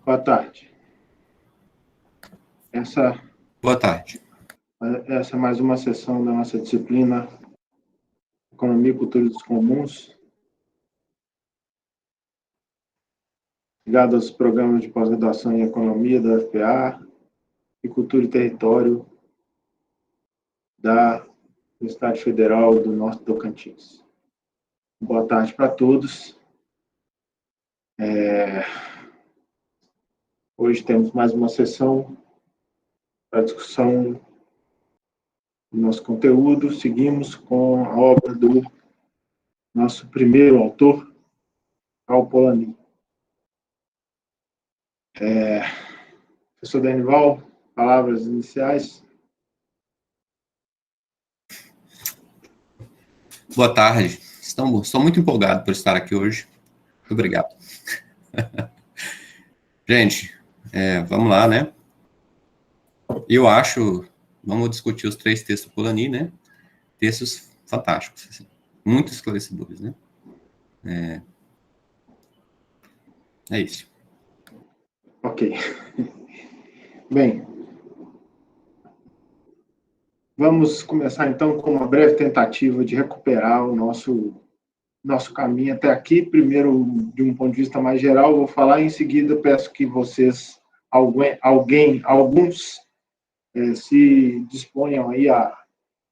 Boa tarde. Boa tarde. Essa é mais uma sessão da nossa disciplina Economia e Cultura dos Comuns, ligada aos programas de pós-graduação em Economia da UFPA e Cultura e Território da Universidade Federal do Norte do Tocantins. Boa tarde para todos. Hoje temos mais uma sessão para discussão do nosso conteúdo. Seguimos com a obra do nosso primeiro autor, Karl Polanyi. Professor Denival, palavras iniciais. Boa tarde. Estou muito empolgado por estar aqui hoje. Muito obrigado. Gente, vamos lá, né? Vamos discutir os 3 textos do Polanyi, né? Textos fantásticos, assim, muito esclarecedores, né? É isso. Ok. Bem, vamos começar então com uma breve tentativa de recuperar o nosso caminho até aqui. Primeiro, de um ponto de vista mais geral, vou falar, em seguida peço que vocês, alguns, se disponham aí a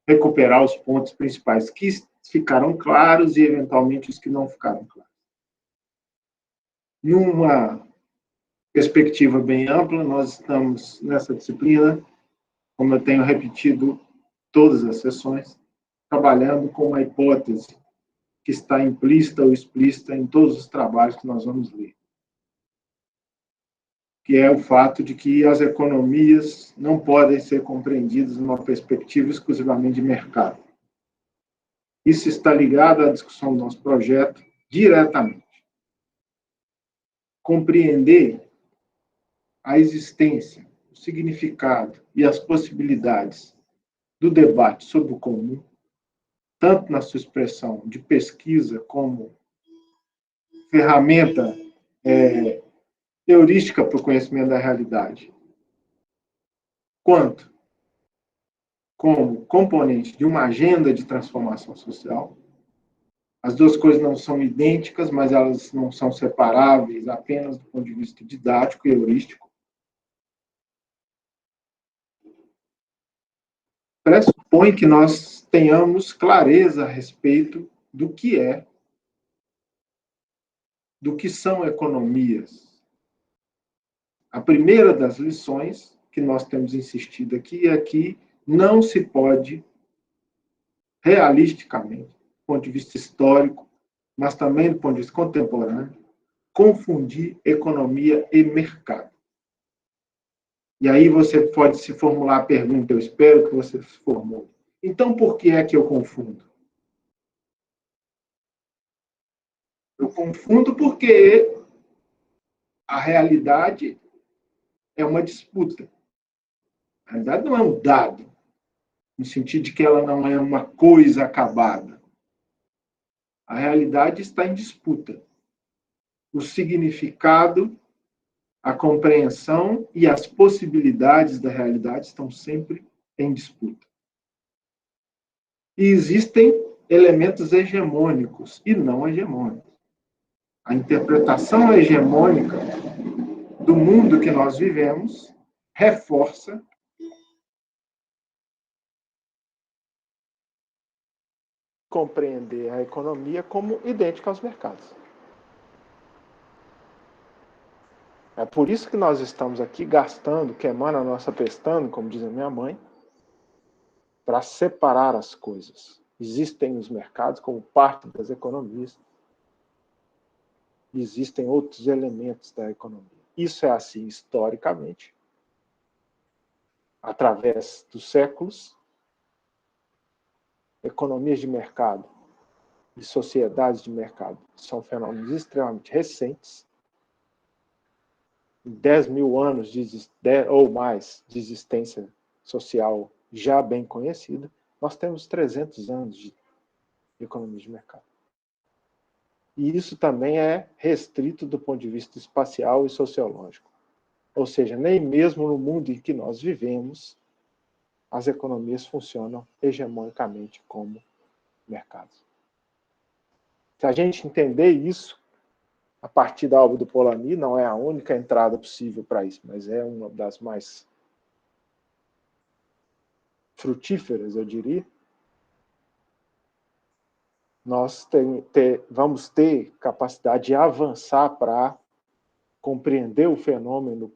recuperar os pontos principais que ficaram claros e, eventualmente, os que não ficaram claros. Numa perspectiva bem ampla, nós estamos nessa disciplina, como eu tenho repetido todas as sessões, trabalhando com uma hipótese que está implícita ou explícita em todos os trabalhos que nós vamos ler, que é o fato de que as economias não podem ser compreendidas numa perspectiva exclusivamente de mercado. Isso está ligado à discussão do nosso projeto diretamente. Compreender a existência, o significado e as possibilidades do debate sobre o comum, tanto na sua expressão de pesquisa como ferramenta heurística para o conhecimento da realidade, quanto como componente de uma agenda de transformação social. As duas coisas não são idênticas, mas elas não são separáveis apenas do ponto de vista didático e heurístico. Pressupõe que nós tenhamos clareza a respeito do que são economias. A primeira das lições que nós temos insistido aqui é que não se pode, realisticamente, do ponto de vista histórico, mas também do ponto de vista contemporâneo, confundir economia e mercado. E aí você pode se formular a pergunta, eu espero que você se formule. Então, por que é que eu confundo? Eu confundo porque a realidade é uma disputa. A realidade não é um dado, no sentido de que ela não é uma coisa acabada. A realidade está em disputa. O significado, a compreensão e as possibilidades da realidade estão sempre em disputa. E existem elementos hegemônicos e não hegemônicos. A interpretação hegemônica do mundo que nós vivemos reforça compreender a economia como idêntica aos mercados. É por isso que nós estamos aqui gastando, queimando a nossa pestana, como diz a minha mãe, para separar as coisas. Existem os mercados como parte das economias. Existem outros elementos da economia. Isso é assim historicamente, através dos séculos. Economias de mercado e sociedades de mercado são fenômenos extremamente recentes. 10 mil anos ou mais de existência social já bem conhecida, nós temos 300 anos de economia de mercado. E isso também é restrito do ponto de vista espacial e sociológico. Ou seja, nem mesmo no mundo em que nós vivemos, as economias funcionam hegemonicamente como mercados. Se a gente entender isso, a partir da obra do Polanyi, não é a única entrada possível para isso, mas é uma das mais frutíferas, eu diria, nós vamos ter capacidade de avançar para compreender o fenômeno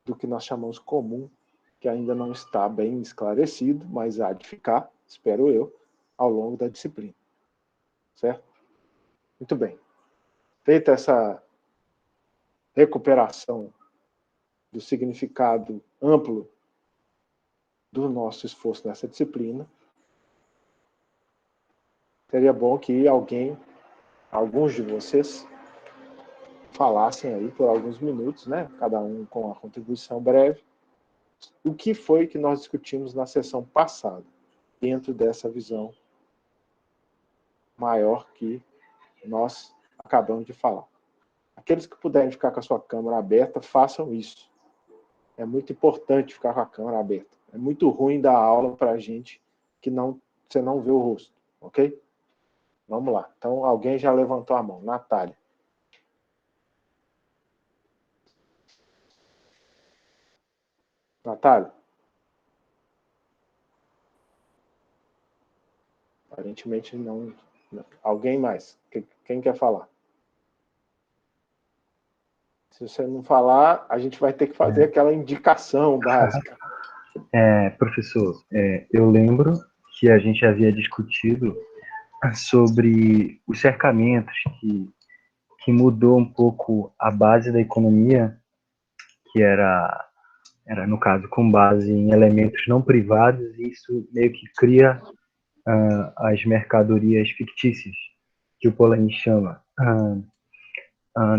do que nós chamamos comum, que ainda não está bem esclarecido, mas há de ficar, espero eu, ao longo da disciplina. Certo? Muito bem. Feita essa recuperação do significado amplo do nosso esforço nessa disciplina, seria bom que alguns de vocês, falassem aí por alguns minutos, né, cada um com a contribuição breve, o que foi que nós discutimos na sessão passada, dentro dessa visão maior que nós acabamos de falar. Aqueles que puderem ficar com a sua câmera aberta, façam isso. É muito importante ficar com a câmera aberta. É muito ruim dar aula para a gente que você não vê o rosto, ok? Vamos lá. Então, alguém já levantou a mão. Natália. Natália? Aparentemente não. Alguém mais? Quem quer falar? Se você não falar, a gente vai ter que fazer aquela indicação básica. Professor, eu lembro que a gente havia discutido sobre os cercamentos, que mudou um pouco a base da economia, que era no caso, com base em elementos não privados, e isso meio que cria as mercadorias fictícias, que o Polanyi chama.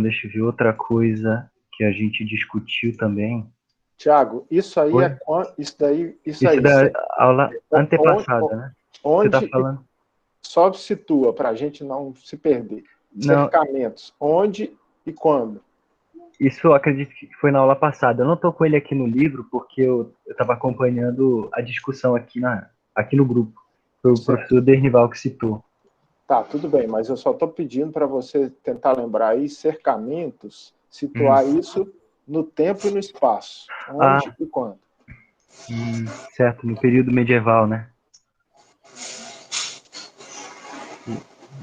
Deixa eu ver outra coisa que a gente discutiu também. Tiago, isso aí Oi? Isso da aula antepassada, né? Onde Você está falando? Só situa para a gente não se perder. Cercamentos. Onde e quando? Isso eu acredito que foi na aula passada. Eu não estou com ele aqui no livro porque eu estava acompanhando a discussão aqui no grupo. Foi o professor Dernival que citou. Tá, tudo bem, mas eu só estou pedindo para você tentar lembrar aí cercamentos, situar isso no tempo e no espaço. Onde e quando? Certo, no período medieval, né?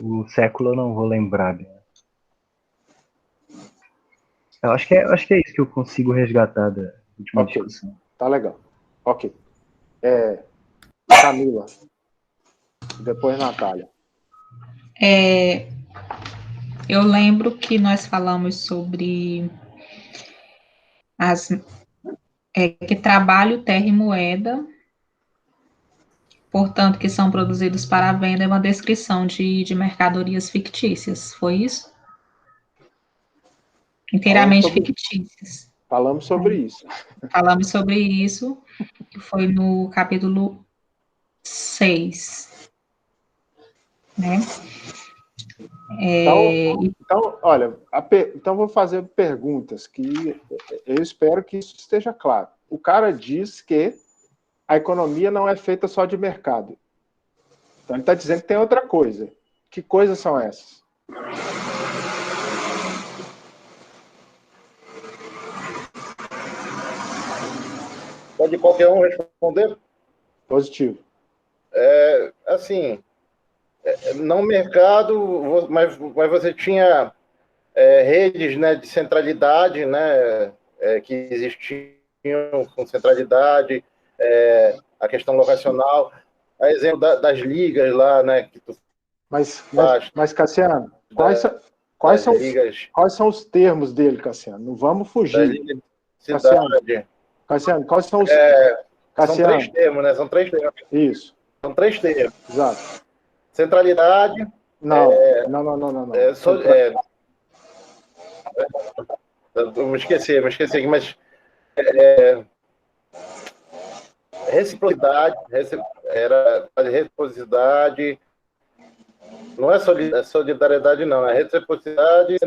O século eu não vou lembrar. Eu acho que é isso que eu consigo resgatar da última discussão. Tá legal. Ok. Camila. Depois Natália. Eu lembro que nós falamos sobre que trabalho, terra e moeda, portanto, que são produzidos para a venda, é uma descrição de mercadorias fictícias, foi isso? Inteiramente fictícias. Falamos sobre isso. Falamos sobre isso, que foi no capítulo 6. Né? Então, olha, então vou fazer perguntas que eu espero que isso esteja claro. O cara diz que a economia não é feita só de mercado. Então ele está dizendo que tem outra coisa. Que coisas são essas? Pode qualquer um responder? Positivo. Assim, não mercado, mas você tinha redes, né, de centralidade, né, que existiam com centralidade, a questão locacional, a exemplo das ligas lá, né, que tu mas Cassiano, quais são os termos dele, Cassiano? Não vamos fugir. Cassiano, quais são os... São três termos, né? São três termos. Isso. São três termos. Exato. Centralidade... Não. Eu me esqueci aqui, mas... reciprocidade, reciprocidade... Não é solidariedade, não. É reciprocidade...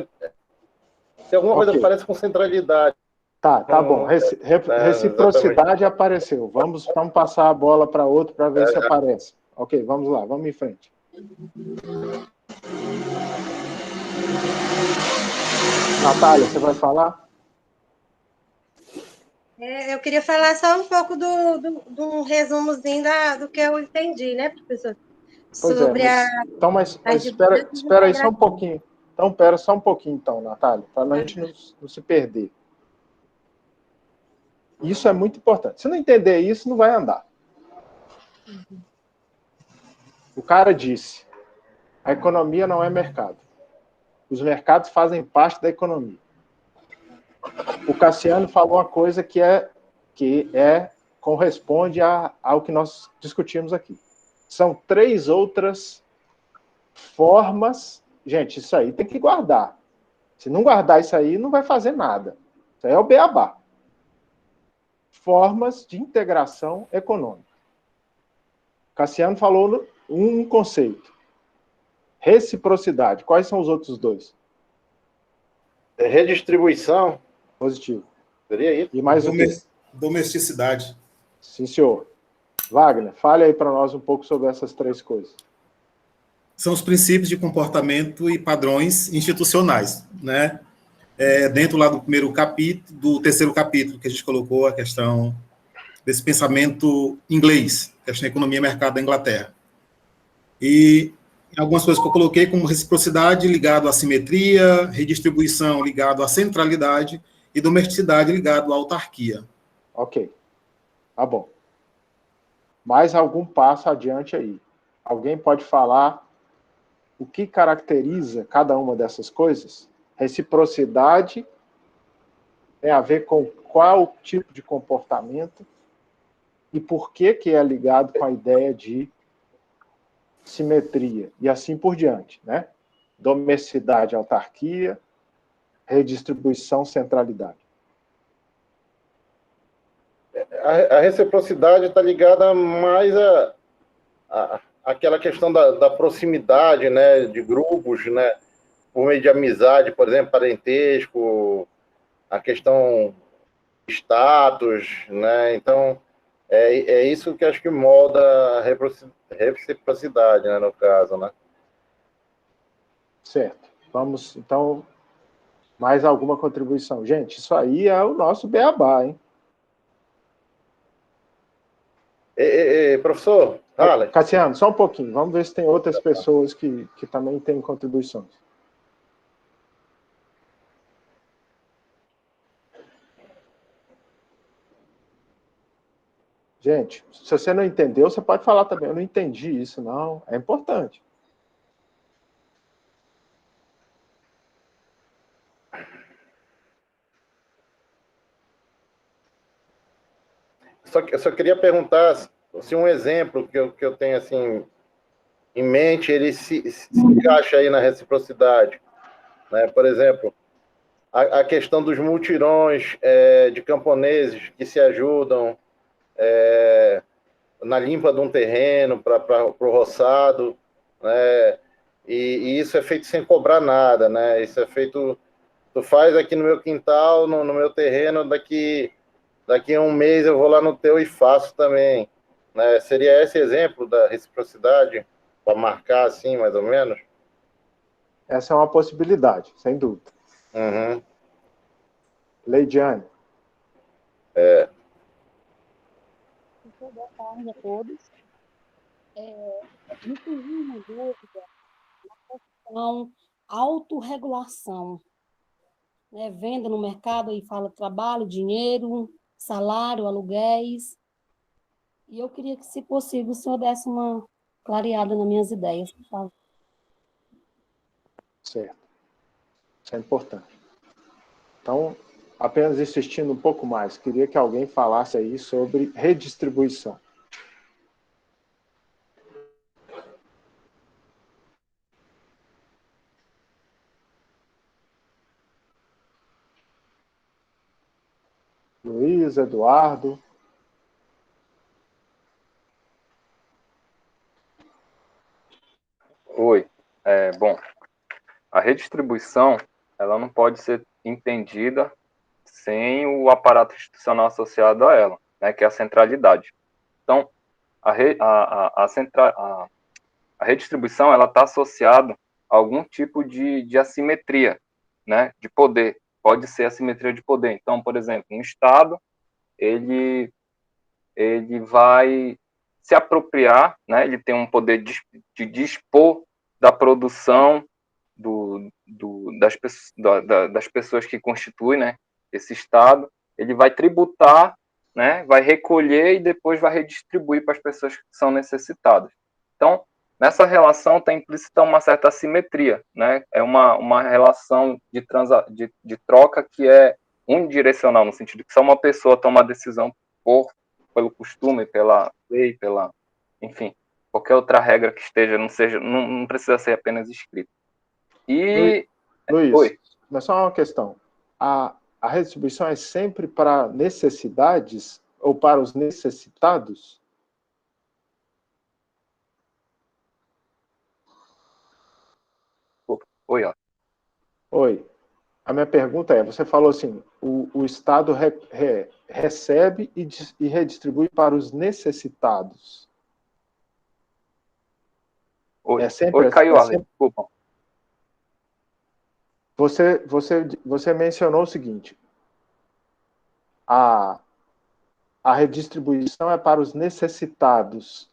Tem alguma coisa Ok. que parece com centralidade. Tá bom. Reciprocidade apareceu. Vamos passar a bola para outro para ver se aparece. Ok, vamos lá, vamos em frente. Natália, você vai falar? Eu queria falar só um pouco de um resumozinho do que eu entendi, né, professor? Pois é, Sobre mas as espera diversas aí só um pouquinho. Então, espera só um pouquinho, então, Natália, para a gente não se perder. Isso é muito importante. Se não entender isso, não vai andar. O cara disse, a economia não é mercado. Os mercados fazem parte da economia. O Cassiano falou uma coisa que corresponde ao que nós discutimos aqui. São 3 outras formas. Gente, isso aí tem que guardar. Se não guardar isso aí, não vai fazer nada. Isso aí é o beabá. Formas de integração econômica. Cassiano falou um conceito. Reciprocidade. Quais são os outros 2? Redistribuição. Positivo. Seria isso? E mais o quê? Domesticidade. Sim, senhor. Wagner, fale aí para nós um pouco sobre essas 3 coisas. São os princípios de comportamento e padrões institucionais, né? Dentro lá do terceiro capítulo, que a gente colocou a questão desse pensamento inglês, questão da economia e mercado da Inglaterra. E algumas coisas que eu coloquei como reciprocidade ligado à simetria, redistribuição ligado à centralidade e domesticidade ligado à autarquia. Ok. Tá bom. Mais algum passo adiante aí? Alguém pode falar o que caracteriza cada uma dessas coisas? Reciprocidade tem a ver com qual tipo de comportamento e por que é ligado com a ideia de simetria e assim por diante, né? Domesticidade, autarquia, redistribuição, centralidade. A reciprocidade está ligada mais àquela questão da proximidade, né, de grupos, né, por meio de amizade, por exemplo, parentesco, a questão status, né? Então, é isso que acho que molda a reciprocidade, né, no caso, né? Certo. Vamos, então, mais alguma contribuição? Gente, isso aí é o nosso beabá, hein? Professor, Haller. Cassiano, só um pouquinho. Vamos ver se tem outras pessoas que também têm contribuições. Gente, se você não entendeu, você pode falar também. Eu não entendi isso, não. É importante. Eu só queria perguntar se um exemplo que eu tenho assim em mente, ele se encaixa aí na reciprocidade, né? Por exemplo, a questão dos mutirões de camponeses que se ajudam na limpa de um terreno para o roçado, né? E isso é feito sem cobrar nada, né? Isso é feito, tu faz aqui no meu quintal, no meu terreno, daqui a um mês eu vou lá no teu e faço também, né? Seria esse exemplo da reciprocidade, para marcar assim, mais ou menos? Essa é uma possibilidade, sem dúvida. Uhum. Leidiane. Boa tarde a todos. Me surgiu uma dúvida na questão autorregulação, né? Venda no mercado, aí fala trabalho, dinheiro, salário, aluguéis. E eu queria que, se possível, o senhor desse uma clareada nas minhas ideias, por favor. Certo. Isso é importante. Então, apenas insistindo um pouco mais, queria que alguém falasse aí sobre redistribuição. Luiz, Eduardo. Oi. Bom, a redistribuição ela não pode ser entendida sem o aparato institucional associado a ela, né, que é a centralidade. Então, a redistribuição ela está associada a algum tipo de assimetria, né, de poder. Pode ser assimetria de poder. Então, por exemplo, um Estado ele vai se apropriar, né, ele tem um poder de dispor da produção das pessoas que constituem, né, esse Estado, ele vai tributar, né, vai recolher e depois vai redistribuir para as pessoas que são necessitadas. Então, nessa relação está implícita uma certa assimetria, né, é uma relação de troca que é unidirecional, no sentido que só uma pessoa toma a decisão pelo costume, pela lei, enfim, qualquer outra regra que esteja, não precisa ser apenas escrita. E Luiz, Oi. mas só uma questão. A redistribuição é sempre para necessidades ou para os necessitados? Oi, ó. Oi. A minha pergunta é, você falou assim, o Estado recebe e redistribui para os necessitados. Oi, É sempre, caiu, Arlen, desculpa. Você mencionou o seguinte, a redistribuição é para os necessitados.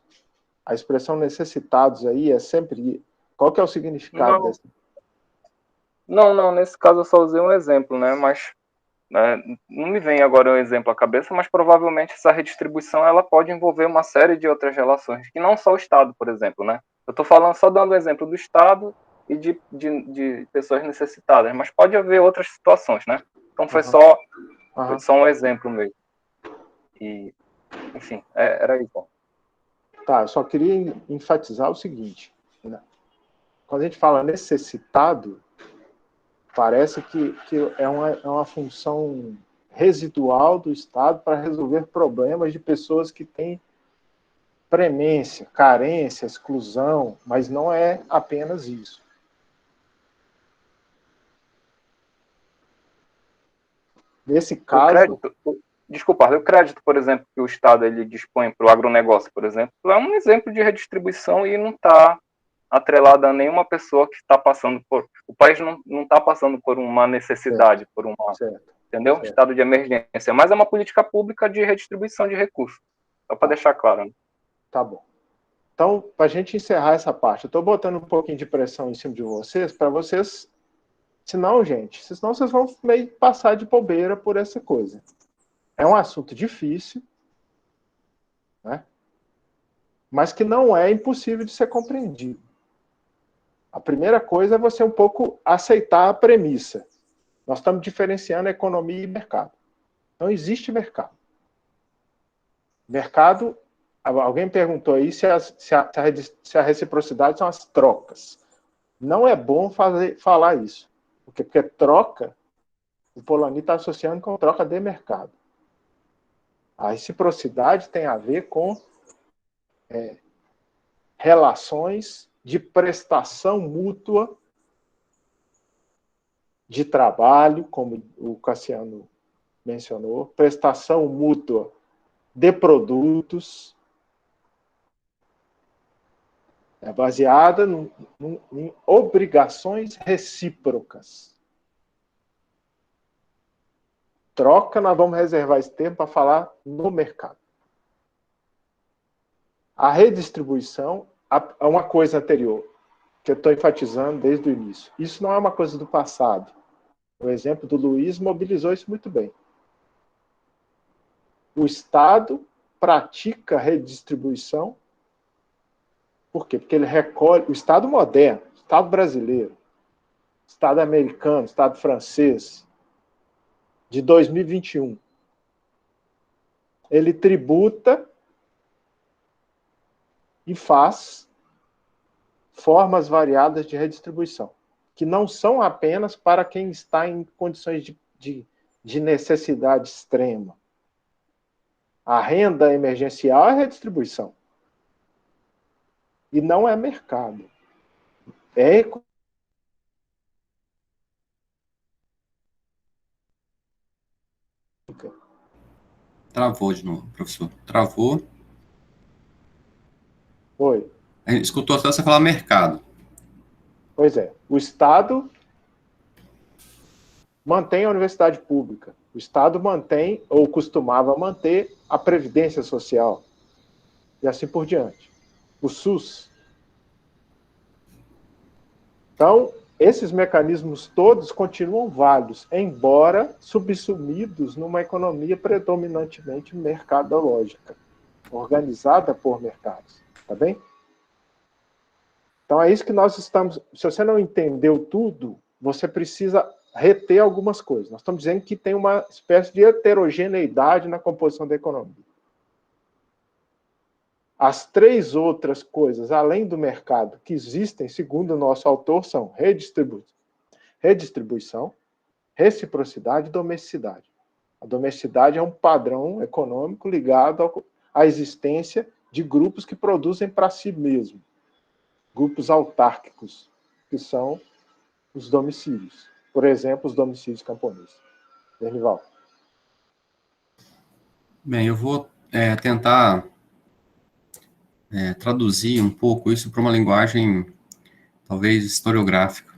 A expressão necessitados aí é sempre... Qual que é o significado dessa? Não, nesse caso eu só usei um exemplo, né, mas não me vem agora um exemplo à cabeça, mas provavelmente essa redistribuição ela pode envolver uma série de outras relações, que não só o Estado, por exemplo, né? Eu estou falando só dando o exemplo do Estado e de pessoas necessitadas, mas pode haver outras situações, né? Então foi só um exemplo mesmo. E, enfim, era isso. Tá, eu só queria enfatizar o seguinte, né? Quando a gente fala necessitado, parece que é uma função residual do Estado para resolver problemas de pessoas que têm premência, carência, exclusão, mas não é apenas isso. Nesse caso... O crédito, por exemplo, que o Estado ele dispõe para o agronegócio, por exemplo, é um exemplo de redistribuição e não está atrelado a nenhuma pessoa que está passando por... O país não está passando por uma necessidade, por uma... Entendeu? Certo. Estado de emergência. Mas é uma política pública de redistribuição de recursos. Só para deixar claro. Né? Tá bom. Então, para a gente encerrar essa parte, eu estou botando um pouquinho de pressão em cima de vocês, para vocês... Senão vocês vão meio passar de bobeira por essa coisa. É um assunto difícil, né? Mas que não é impossível de ser compreendido. A primeira coisa é você um pouco aceitar a premissa. Nós estamos diferenciando economia e mercado. Não existe mercado. Mercado, alguém perguntou aí se a reciprocidade são as trocas. Não é bom falar isso. Porque troca, o Polanyi está associando com troca de mercado. A reciprocidade tem a ver com relações de prestação mútua de trabalho, como o Cassiano mencionou, prestação mútua de produtos, baseada em obrigações recíprocas. Troca, nós vamos reservar esse tempo para falar no mercado. A redistribuição é uma coisa anterior, que eu estou enfatizando desde o início. Isso não é uma coisa do passado. O exemplo do Luiz mobilizou isso muito bem. O Estado pratica redistribuição. Por quê? Porque ele recolhe... O Estado moderno, o Estado brasileiro, o Estado americano, o Estado francês, de 2021, ele tributa e faz formas variadas de redistribuição, que não são apenas para quem está em condições de necessidade extrema. A renda emergencial é redistribuição. E não é mercado. É Travou de novo, professor. Travou. Oi. A gente escutou até você falar mercado. Pois é. O Estado mantém a universidade pública. O Estado mantém, ou costumava manter, a Previdência Social. E assim por diante. O SUS. Então, esses mecanismos todos continuam válidos, embora subsumidos numa economia predominantemente mercadológica, organizada por mercados. Tá bem? Então, é isso que nós estamos... Se você não entendeu tudo, você precisa reter algumas coisas. Nós estamos dizendo que tem uma espécie de heterogeneidade na composição da economia. As três outras coisas, além do mercado, que existem, segundo o nosso autor, são redistribuição, reciprocidade e domesticidade. A domesticidade é um padrão econômico ligado à existência de grupos que produzem para si mesmos. Grupos autárquicos, que são os domicílios. Por exemplo, os domicílios camponeses. Denival. Bem, eu vou tentar traduzir um pouco isso para uma linguagem, talvez, historiográfica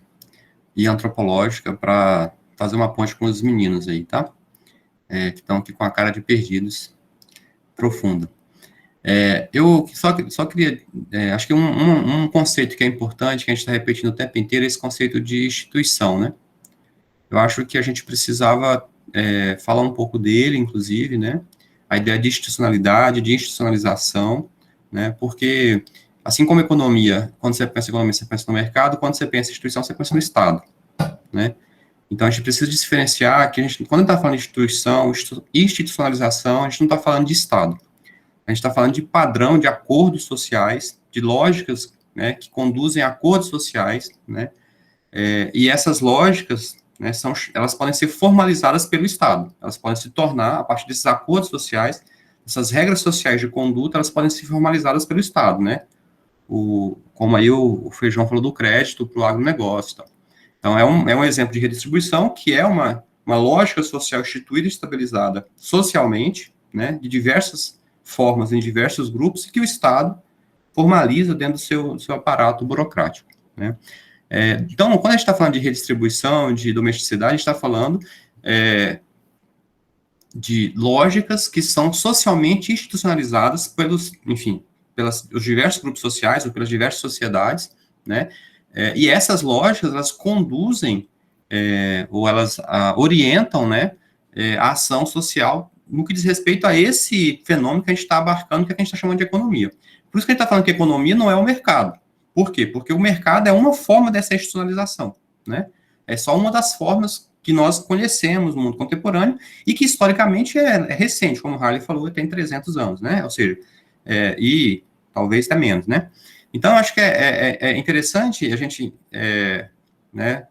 e antropológica, para fazer uma ponte com os meninos aí, tá? Que estão aqui com a cara de perdidos, profunda. Eu só queria... acho que um conceito que é importante, que a gente está repetindo o tempo inteiro, é esse conceito de instituição, né? Eu acho que a gente precisava falar um pouco dele, inclusive, né? A ideia de institucionalidade, de institucionalização, né? Porque, assim como economia, quando você pensa em economia, você pensa no mercado, quando você pensa em instituição, você pensa no Estado, né? Então, a gente precisa diferenciar que quando a gente está falando de instituição, institucionalização, a gente não está falando de Estado. A gente está falando de padrão de acordos sociais, de lógicas, né, que conduzem a acordos sociais, né? E essas lógicas, né, elas podem ser formalizadas pelo Estado. Elas podem se tornar, a partir desses acordos sociais, essas regras sociais de conduta, elas podem ser formalizadas pelo Estado, né? Como aí o Feijão falou do crédito para o agronegócio. Tá? Então, é um exemplo de redistribuição, que é uma lógica social instituída e estabilizada socialmente, né, de diversas formas, em diversos grupos, e que o Estado formaliza dentro do seu aparato burocrático, né? Então, quando a gente está falando de redistribuição, de domesticidade, a gente está falando de lógicas que são socialmente institucionalizadas pelos diversos grupos sociais ou pelas diversas sociedades, né? E essas lógicas, elas conduzem ou elas orientam, né, a ação social no que diz respeito a esse fenômeno que a gente está abarcando, que a gente está chamando de economia. Por isso que a gente está falando que a economia não é o mercado. Por quê? Porque o mercado é uma forma dessa institucionalização, né? É só uma das formas que nós conhecemos no mundo contemporâneo e que historicamente é recente, como o Harley falou, tem 300 anos, né? Ou seja, e talvez até menos, né? Então, acho que é interessante a gente né,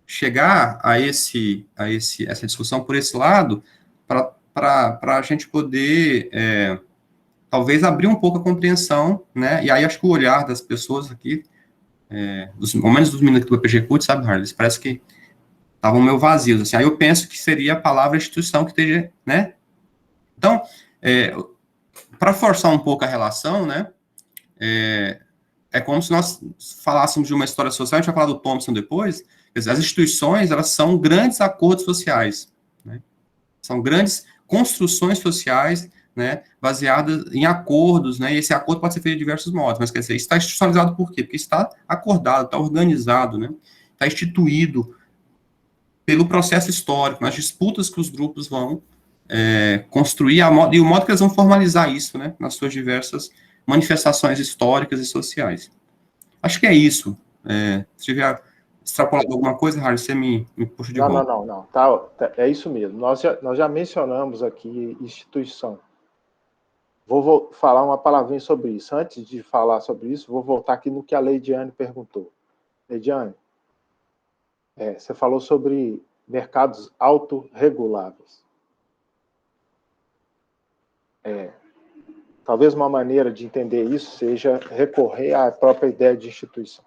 chegar a essa discussão por esse lado para a gente poder talvez abrir um pouco a compreensão, né, e aí acho que o olhar das pessoas aqui, ao menos dos meninos aqui do EPG CUT, sabe, Harley, parece que estavam meio vazios, assim, aí eu penso que seria a palavra instituição que esteja, né, então, para forçar um pouco a relação, né, é como se nós falássemos de uma história social, a gente vai falar do Thompson depois, quer dizer, as instituições, elas são grandes acordos sociais, né, são grandes construções sociais, né, baseadas em acordos, né, e esse acordo pode ser feito de diversos modos, mas quer dizer, está institucionalizado por quê? Porque está acordado, está organizado, né, está instituído pelo processo histórico, nas disputas que os grupos vão construir, e o modo que eles vão formalizar isso, né, nas suas diversas manifestações históricas e sociais. Acho que é isso. Se tiver extrapolado alguma coisa, Harley, você me puxa de volta. Não. Tá, é isso mesmo. Nós já mencionamos aqui instituição. Vou falar uma palavrinha sobre isso. Antes de falar sobre isso, vou voltar aqui no que a Leidiane perguntou. Leidiane, você falou sobre mercados autorreguláveis. Talvez uma maneira de entender isso seja recorrer à própria ideia de instituição.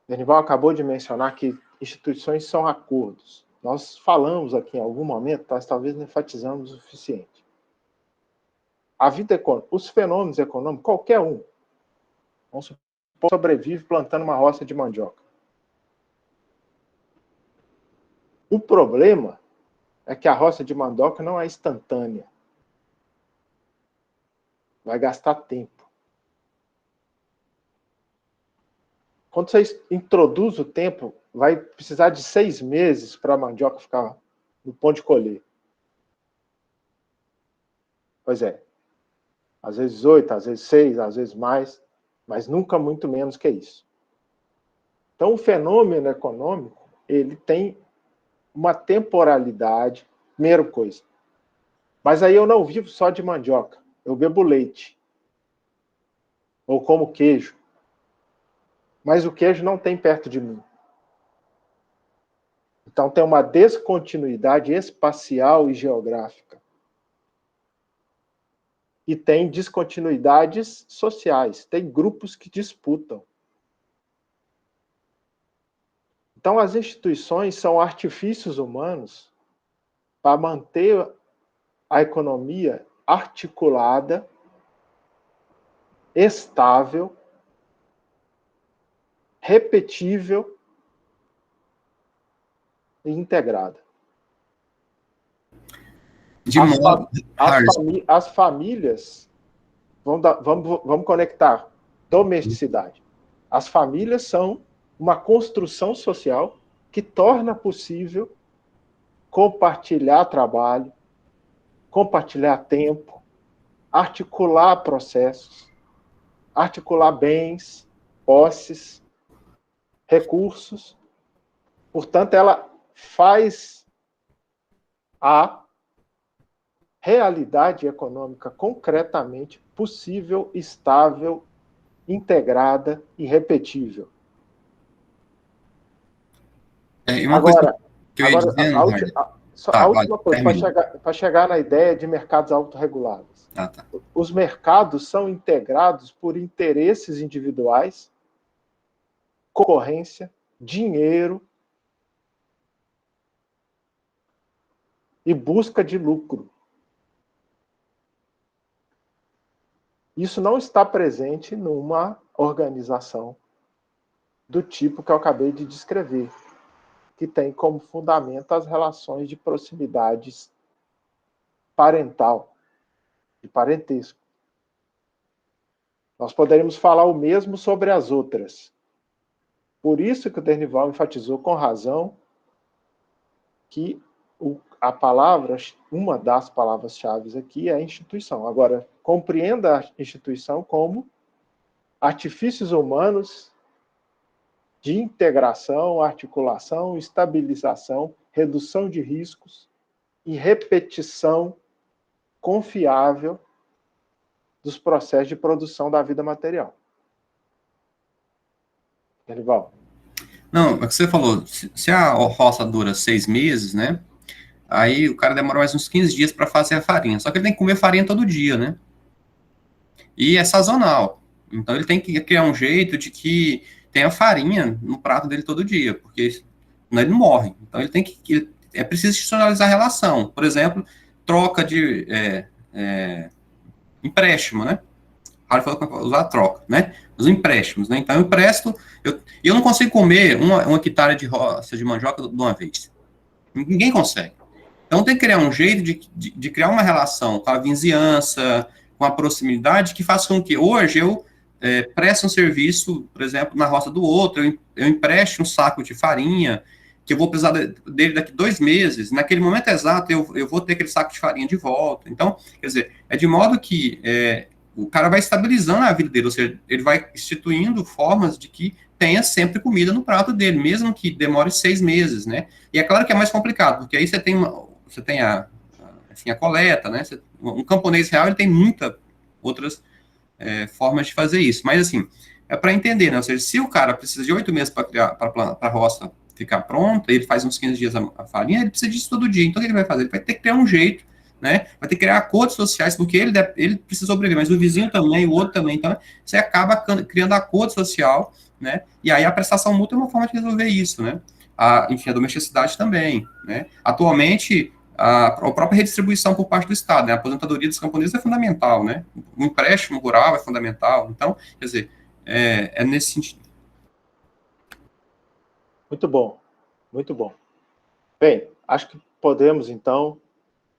Denival acabou de mencionar que instituições são acordos. nós falamos aqui em algum momento, nós talvez não enfatizamos o suficiente. A vida econômica, os fenômenos econômicos, qualquer um, vamos supor, sobrevive plantando uma roça de mandioca. O problema é que a roça de mandioca não é instantânea. Vai gastar tempo. Quando você introduz o tempo, vai precisar de 6 meses para a mandioca ficar no ponto de colher. Pois é. Às vezes 8, às vezes 6, às vezes mais, mas nunca muito menos que isso. Então, o fenômeno econômico, ele tem uma temporalidade, primeira coisa. Mas aí eu não vivo só de mandioca. Eu bebo leite. Ou como queijo. Mas o queijo não tem perto de mim. Então tem uma descontinuidade espacial e geográfica. E tem descontinuidades sociais. Tem grupos que disputam. Então as instituições são artifícios humanos para manter a economia articulada, estável, repetível e integrada. As famílias, vamos conectar domesticidade. As famílias são uma construção social que torna possível compartilhar trabalho, compartilhar tempo, articular processos, articular bens, posses, recursos. Portanto, ela faz a realidade econômica concretamente possível, estável, integrada e repetível. Agora, a última coisa, para chegar na ideia de mercados autorregulados. Os mercados são integrados por interesses individuais, concorrência, dinheiro e busca de lucro. Isso não está presente numa organização do tipo que eu acabei de descrever, que tem como fundamento as relações de proximidades parental, de parentesco. Nós poderíamos falar o mesmo sobre as outras. Por isso que o Dernival enfatizou com razão que a palavra, uma das palavras-chave aqui é a instituição. Agora, compreenda a instituição como artifícios humanos de integração, articulação, estabilização, redução de riscos e repetição confiável dos processos de produção da vida material. Dernival. Não, é o que você falou, se a roça dura 6 meses, né, aí o cara demora mais uns 15 dias para fazer a farinha, só que ele tem que comer farinha todo dia, né, e é sazonal, então ele tem que criar um jeito de que tenha farinha no prato dele todo dia, porque senão ele não morre, então ele tem que é preciso institucionalizar a relação, por exemplo, troca de empréstimo, né, Ele falou que vai usar a troca, né? Os empréstimos, né? Então, eu empresto, eu não consigo comer uma hectare de roça de mandioca de uma vez. Ninguém consegue. Então, tem que criar um jeito de criar uma relação com a vizinhança, com a proximidade, que faça com que hoje eu preste um serviço, por exemplo, na roça do outro, eu empreste um saco de farinha, que eu vou precisar dele daqui 2 meses, naquele momento exato eu vou ter aquele saco de farinha de volta. Então, quer dizer, é de modo que o cara vai estabilizando a vida dele, ou seja, ele vai instituindo formas de que tenha sempre comida no prato dele, mesmo que demore 6 meses, né? E é claro que é mais complicado, porque aí você tem a coleta, né? Um camponês real, ele tem muitas outras formas de fazer isso, mas assim, é para entender, né? Ou seja, se o cara precisa de 8 meses para a roça ficar pronta, ele faz uns 15 dias a farinha, ele precisa disso todo dia, então o que ele vai fazer? Ele vai ter que criar um jeito, né? Vai ter que criar acordos sociais, porque ele precisa sobreviver, mas o vizinho também, o outro também, então você acaba criando acordo social, né? E aí a prestação mútua é uma forma de resolver isso, né? enfim, a domesticidade também, né? Atualmente, a própria redistribuição por parte do Estado, né? A aposentadoria dos camponeses é fundamental, né? O empréstimo rural é fundamental. Então, quer dizer, é nesse sentido. Muito bom, muito bom. Bem, acho que podemos, então,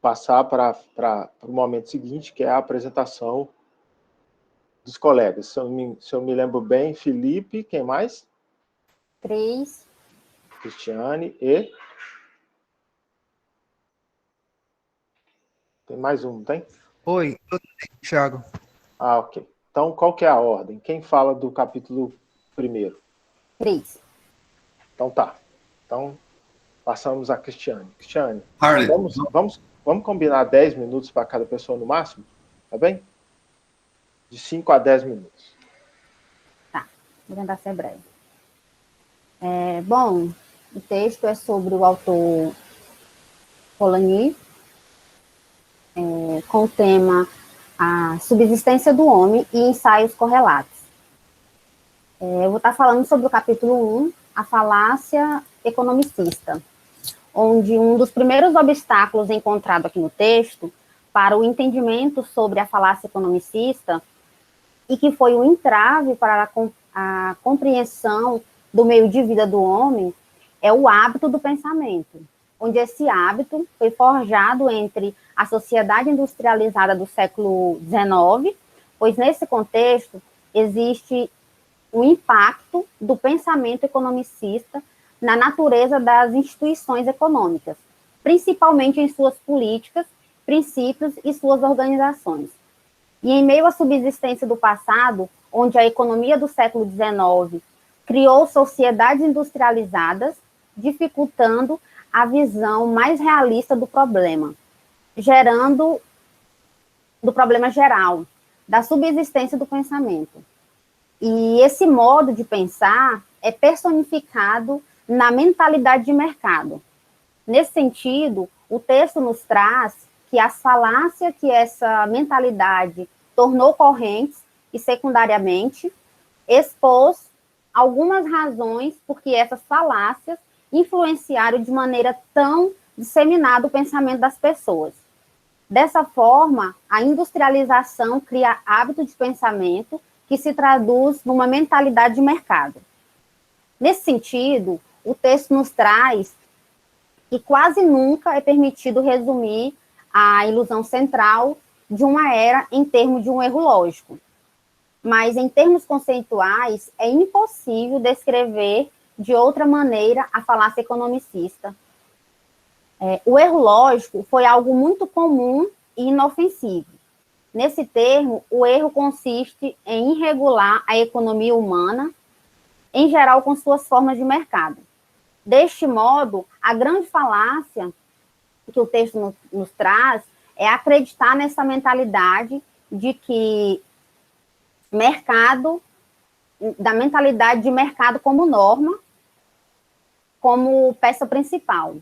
passar para o momento seguinte, que é a apresentação dos colegas. Se eu me lembro bem, Felipe, quem mais? Cris. Cristiane e... Tem mais um, não tem? Oi, Thiago. Ah, ok. Então, qual que é a ordem? Quem fala do capítulo 1º? Cris. Então tá. Então, passamos a Cristiane. Cristiane, Harley, vamos combinar 10 minutos para cada pessoa no máximo? Tá bem? De 5 a 10 minutos. Tá, vou tentar ser breve. Bom, o texto é sobre o autor Polanyi, com o tema A Subsistência do Homem e Ensaios Correlatos. Eu vou estar falando sobre o capítulo 1, a falácia economicista, onde um dos primeiros obstáculos encontrado aqui no texto para o entendimento sobre a falácia economicista e que foi um entrave para a compreensão do meio de vida do homem é o hábito do pensamento, onde esse hábito foi forjado entre a sociedade industrializada do século XIX, pois nesse contexto existe o impacto do pensamento economicista na natureza das instituições econômicas, principalmente em suas políticas, princípios e suas organizações. E em meio à subsistência do passado, onde a economia do século XIX criou sociedades industrializadas, dificultando a visão mais realista do problema, gerando do problema geral, da subsistência do pensamento. E esse modo de pensar é personificado na mentalidade de mercado. Nesse sentido, o texto nos traz que as falácias que essa mentalidade tornou correntes e, secundariamente, expôs algumas razões por que essas falácias influenciaram de maneira tão disseminada o pensamento das pessoas. Dessa forma, a industrialização cria hábito de pensamento que se traduz numa mentalidade de mercado. Nesse sentido, o texto nos traz que quase nunca é permitido resumir a ilusão central de uma era em termos de um erro lógico. Mas, em termos conceituais, é impossível descrever de outra maneira a falácia economicista. O erro lógico foi algo muito comum e inofensivo. Nesse termo, o erro consiste em irregular a economia humana, em geral com suas formas de mercado. Deste modo, a grande falácia que o texto nos traz é acreditar nessa mentalidade de que da mentalidade de mercado como norma, como peça principal.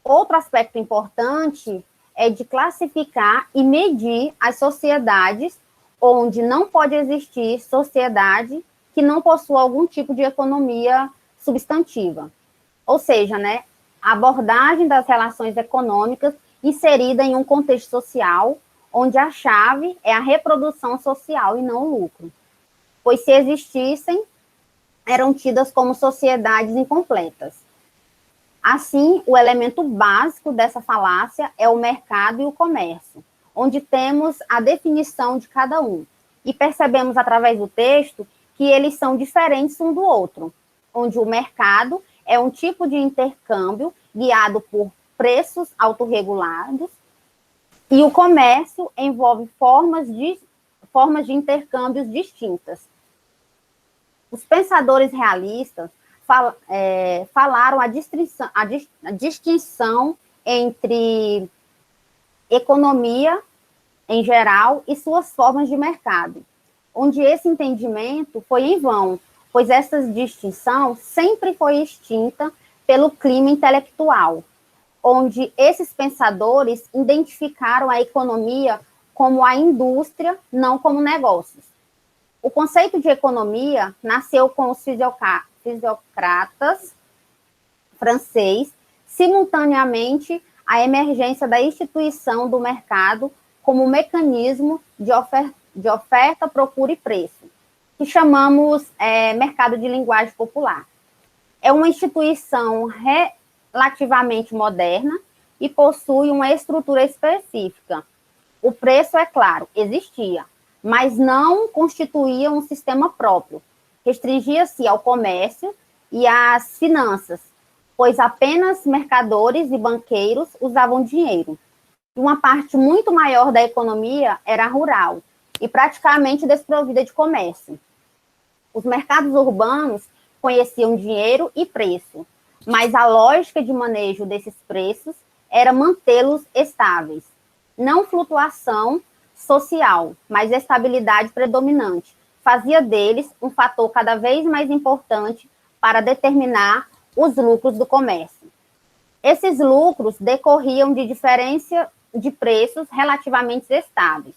Outro aspecto importante é de classificar e medir as sociedades onde não pode existir sociedade que não possua algum tipo de economia substantiva. Ou seja, né, a abordagem das relações econômicas inserida em um contexto social onde a chave é a reprodução social e não o lucro. Pois se existissem, eram tidas como sociedades incompletas. Assim, o elemento básico dessa falácia é o mercado e o comércio, onde temos a definição de cada um. E percebemos através do texto que eles são diferentes um do outro, onde o mercado é um tipo de intercâmbio guiado por preços autorregulados e o comércio envolve formas de intercâmbios distintas. Os pensadores realistas falaram a distinção entre economia em geral e suas formas de mercado, onde esse entendimento foi em vão, pois essa distinção sempre foi extinta pelo clima intelectual, onde esses pensadores identificaram a economia como a indústria, não como negócios. O conceito de economia nasceu com os fisiocratas francês, simultaneamente à emergência da instituição do mercado como mecanismo de oferta, procura e preço, que chamamos mercado de linguagem popular. É uma instituição relativamente moderna e possui uma estrutura específica. O preço, é claro, existia, mas não constituía um sistema próprio. Restringia-se ao comércio e às finanças, pois apenas mercadores e banqueiros usavam dinheiro. E uma parte muito maior da economia era rural e praticamente desprovida de comércio. Os mercados urbanos conheciam dinheiro e preço, mas a lógica de manejo desses preços era mantê-los estáveis. Não flutuação social, mas estabilidade predominante. Fazia deles um fator cada vez mais importante para determinar os lucros do comércio. Esses lucros decorriam de diferença de preços relativamente estáveis.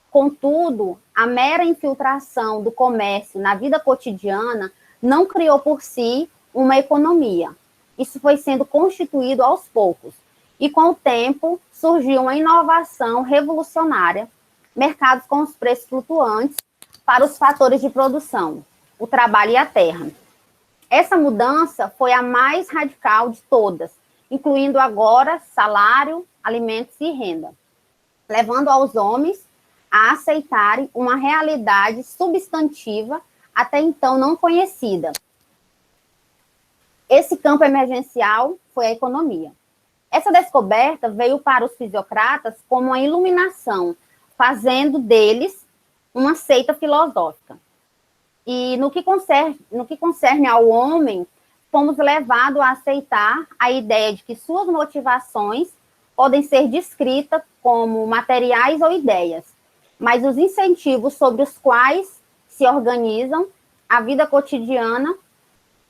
Contudo, a mera infiltração do comércio na vida cotidiana não criou por si uma economia. Isso foi sendo constituído aos poucos. E com o tempo surgiu uma inovação revolucionária, mercados com os preços flutuantes para os fatores de produção, o trabalho e a terra. Essa mudança foi a mais radical de todas, incluindo agora salário, alimentos e renda, levando aos homens a aceitarem uma realidade substantiva até então não conhecida. Esse campo emergencial foi a economia. Essa descoberta veio para os fisiocratas como uma iluminação, fazendo deles uma seita filosófica. E no que concerne ao homem, fomos levados a aceitar a ideia de que suas motivações podem ser descritas como materiais ou ideias, mas os incentivos sobre os quais se organizam a vida cotidiana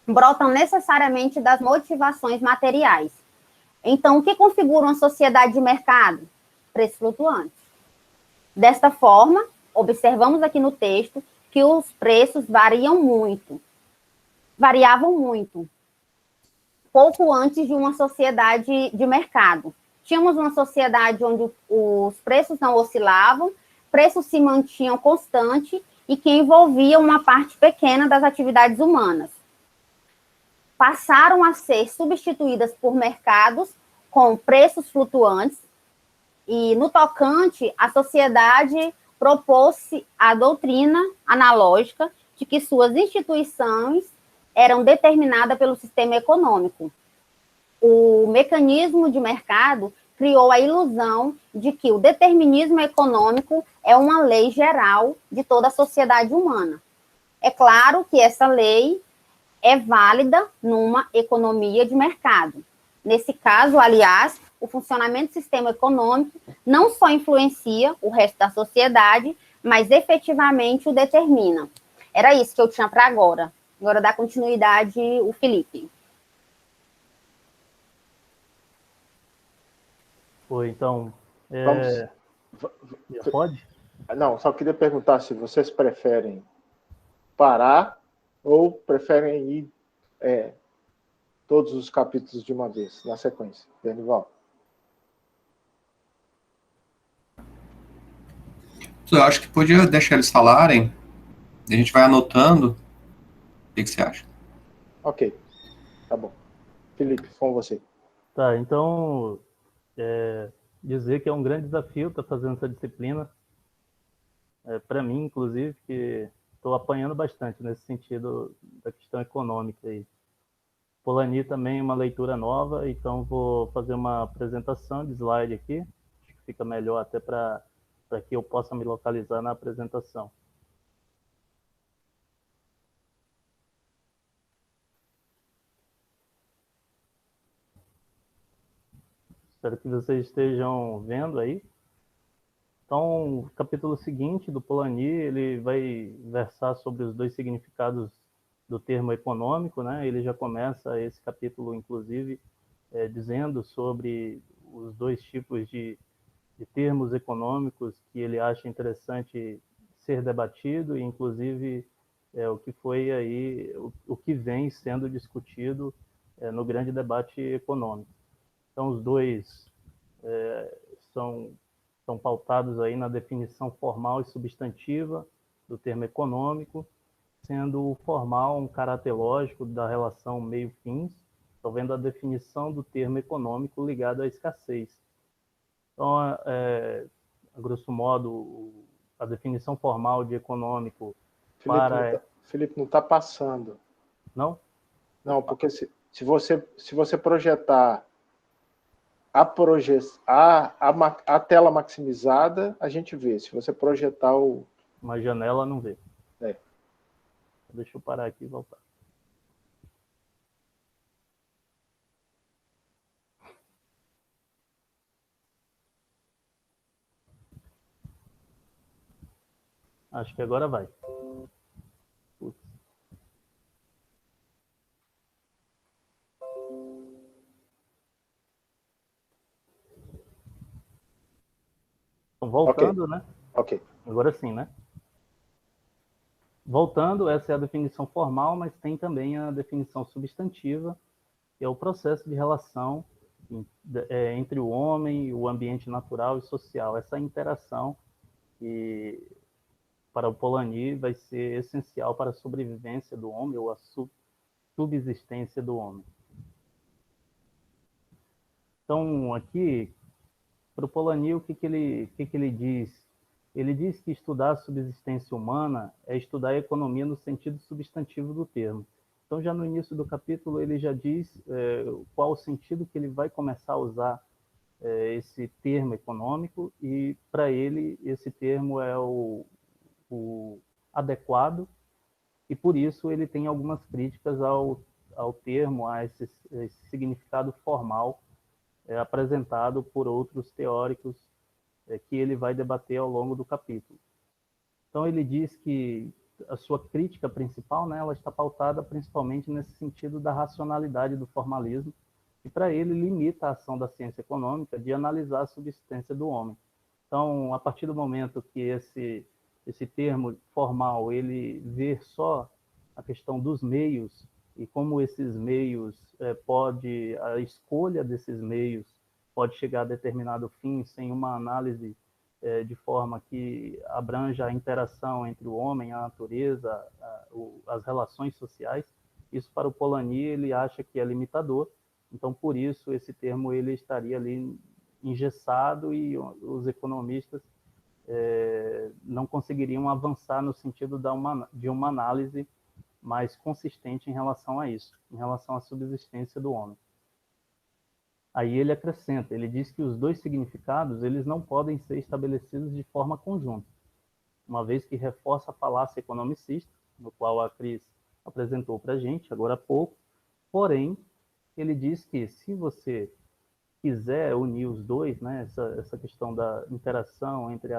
brotam necessariamente das motivações materiais. Então, o que configura uma sociedade de mercado? Preços flutuantes. Desta forma, observamos aqui no texto que os preços variavam muito, pouco antes de uma sociedade de mercado. Tínhamos uma sociedade onde os preços não oscilavam, preços se mantinham constantes e que envolviam uma parte pequena das atividades humanas. Passaram a ser substituídas por mercados com preços flutuantes e, no tocante, a sociedade propôs-se a doutrina analógica de que suas instituições eram determinadas pelo sistema econômico. O mecanismo de mercado criou a ilusão de que o determinismo econômico é uma lei geral de toda a sociedade humana. É claro que essa lei é válida numa economia de mercado. Nesse caso, aliás, o funcionamento do sistema econômico não só influencia o resto da sociedade, mas efetivamente o determina. Era isso que eu tinha para agora. Agora dá continuidade o Felipe. Oi, então... Pode? Não, só queria perguntar se vocês preferem parar ou preferem ir todos os capítulos de uma vez, na sequência. Denival. Eu acho que podia deixar eles falarem, a gente vai anotando. O que você acha? Ok, tá bom. Felipe, com você. Tá, então, dizer que é um grande desafio estar fazendo essa disciplina, para mim, inclusive, que estou apanhando bastante nesse sentido da questão econômica aí. Polanyi também é uma leitura nova, então vou fazer uma apresentação de slide aqui, acho que fica melhor até para que eu possa me localizar na apresentação. Espero que vocês estejam vendo aí. Então, o capítulo seguinte do Polanyi, ele vai versar sobre os dois significados do termo econômico, né? Ele já começa esse capítulo, inclusive, dizendo sobre os dois tipos de termos econômicos que ele acha interessante ser debatido, e, inclusive, o que foi aí, o que vem sendo discutido no grande debate econômico. Então, os dois são pautados aí na definição formal e substantiva do termo econômico, sendo o formal um caráter lógico da relação meio-fins, estou vendo a definição do termo econômico ligado à escassez. Então, a grosso modo, a definição formal de econômico Felipe, não está passando. Não? Não, porque se você projetar a tela maximizada, a gente vê. Se você projetar uma janela, não vê. É. Deixa eu parar aqui e voltar. Acho que agora vai. Putz. Então, voltando, okay. Né? Ok. Agora sim, né? Voltando, essa é a definição formal, mas tem também a definição substantiva, que é o processo de relação entre o homem, o ambiente natural e social. Essa interação que, para o Polanyi, vai ser essencial para a sobrevivência do homem ou a subsistência do homem. Então, aqui, para o Polanyi, o que ele diz? Ele diz que estudar a subsistência humana é estudar a economia no sentido substantivo do termo. Então, já no início do capítulo, ele já diz qual o sentido que ele vai começar a usar esse termo econômico, e, para ele, esse termo é o adequado, e, por isso, ele tem algumas críticas ao termo, a esse significado formal apresentado por outros teóricos que ele vai debater ao longo do capítulo. Então, ele diz que a sua crítica principal, né, ela está pautada principalmente nesse sentido da racionalidade do formalismo, e, para ele, limita a ação da ciência econômica de analisar a subsistência do homem. Então, a partir do momento que esse termo formal ele vê só a questão dos meios e como esses meios a escolha desses meios pode chegar a determinado fim sem uma análise de forma que abranja a interação entre o homem, a natureza, as relações sociais. Isso, para o Polanyi, ele acha que é limitador. Então, por isso, esse termo ele estaria ali engessado, e os economistas não conseguiriam avançar no sentido de uma análise mais consistente em relação a isso, em relação à subsistência do homem. Aí ele acrescenta, ele diz que os dois significados eles não podem ser estabelecidos de forma conjunta, uma vez que reforça a falácia economicista, no qual a Cris apresentou para a gente agora há pouco. Porém, ele diz que se você quiser unir os dois, né, essa questão da interação entre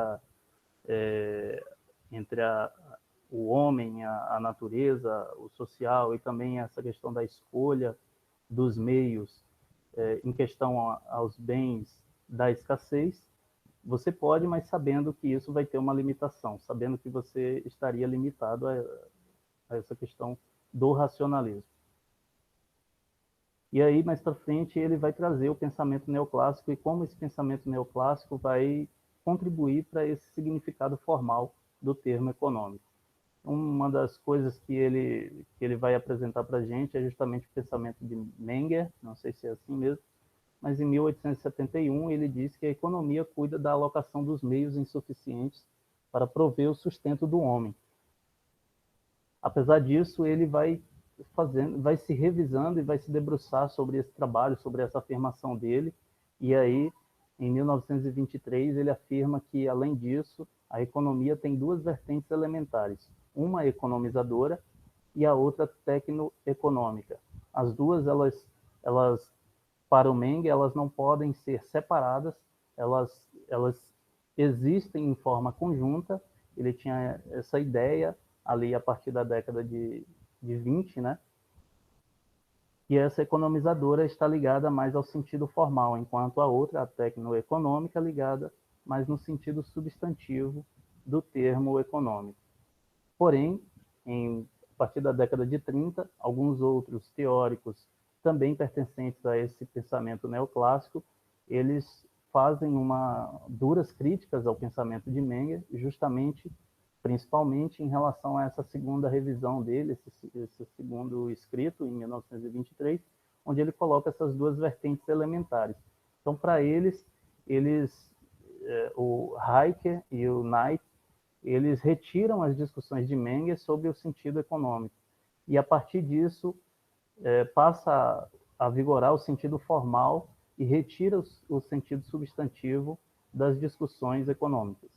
o homem, a natureza, o social, e também essa questão da escolha dos meios em questão aos bens da escassez, você pode, mas sabendo que isso vai ter uma limitação, sabendo que você estaria limitado a essa questão do racionalismo. E aí, mais para frente, ele vai trazer o pensamento neoclássico e como esse pensamento neoclássico vai contribuir para esse significado formal do termo econômico. Uma das coisas que ele vai apresentar para a gente é justamente o pensamento de Menger, não sei se é assim mesmo, mas em 1871 ele diz que a economia cuida da alocação dos meios insuficientes para prover o sustento do homem. Apesar disso, ele vai se revisando e vai se debruçar sobre esse trabalho, sobre essa afirmação dele, e aí, em 1923, ele afirma que, além disso, a economia tem duas vertentes elementares, uma economizadora e a outra tecnoeconômica. As duas, elas para o Menger, elas não podem ser separadas, elas existem em forma conjunta. Ele tinha essa ideia ali a partir da década de 20, né? E essa economizadora está ligada mais ao sentido formal, enquanto a outra, a tecnoeconômica, ligada mais no sentido substantivo do termo econômico. Porém, a partir da década de 30, alguns outros teóricos também pertencentes a esse pensamento neoclássico, eles fazem duras críticas ao pensamento de Menger, justamente, principalmente em relação a essa segunda revisão dele, esse segundo escrito, em 1923, onde ele coloca essas duas vertentes elementares. Então, para eles, o Heike e o Knight, eles retiram as discussões de Menger sobre o sentido econômico. E, a partir disso, passa a vigorar o sentido formal e retira o sentido substantivo das discussões econômicas.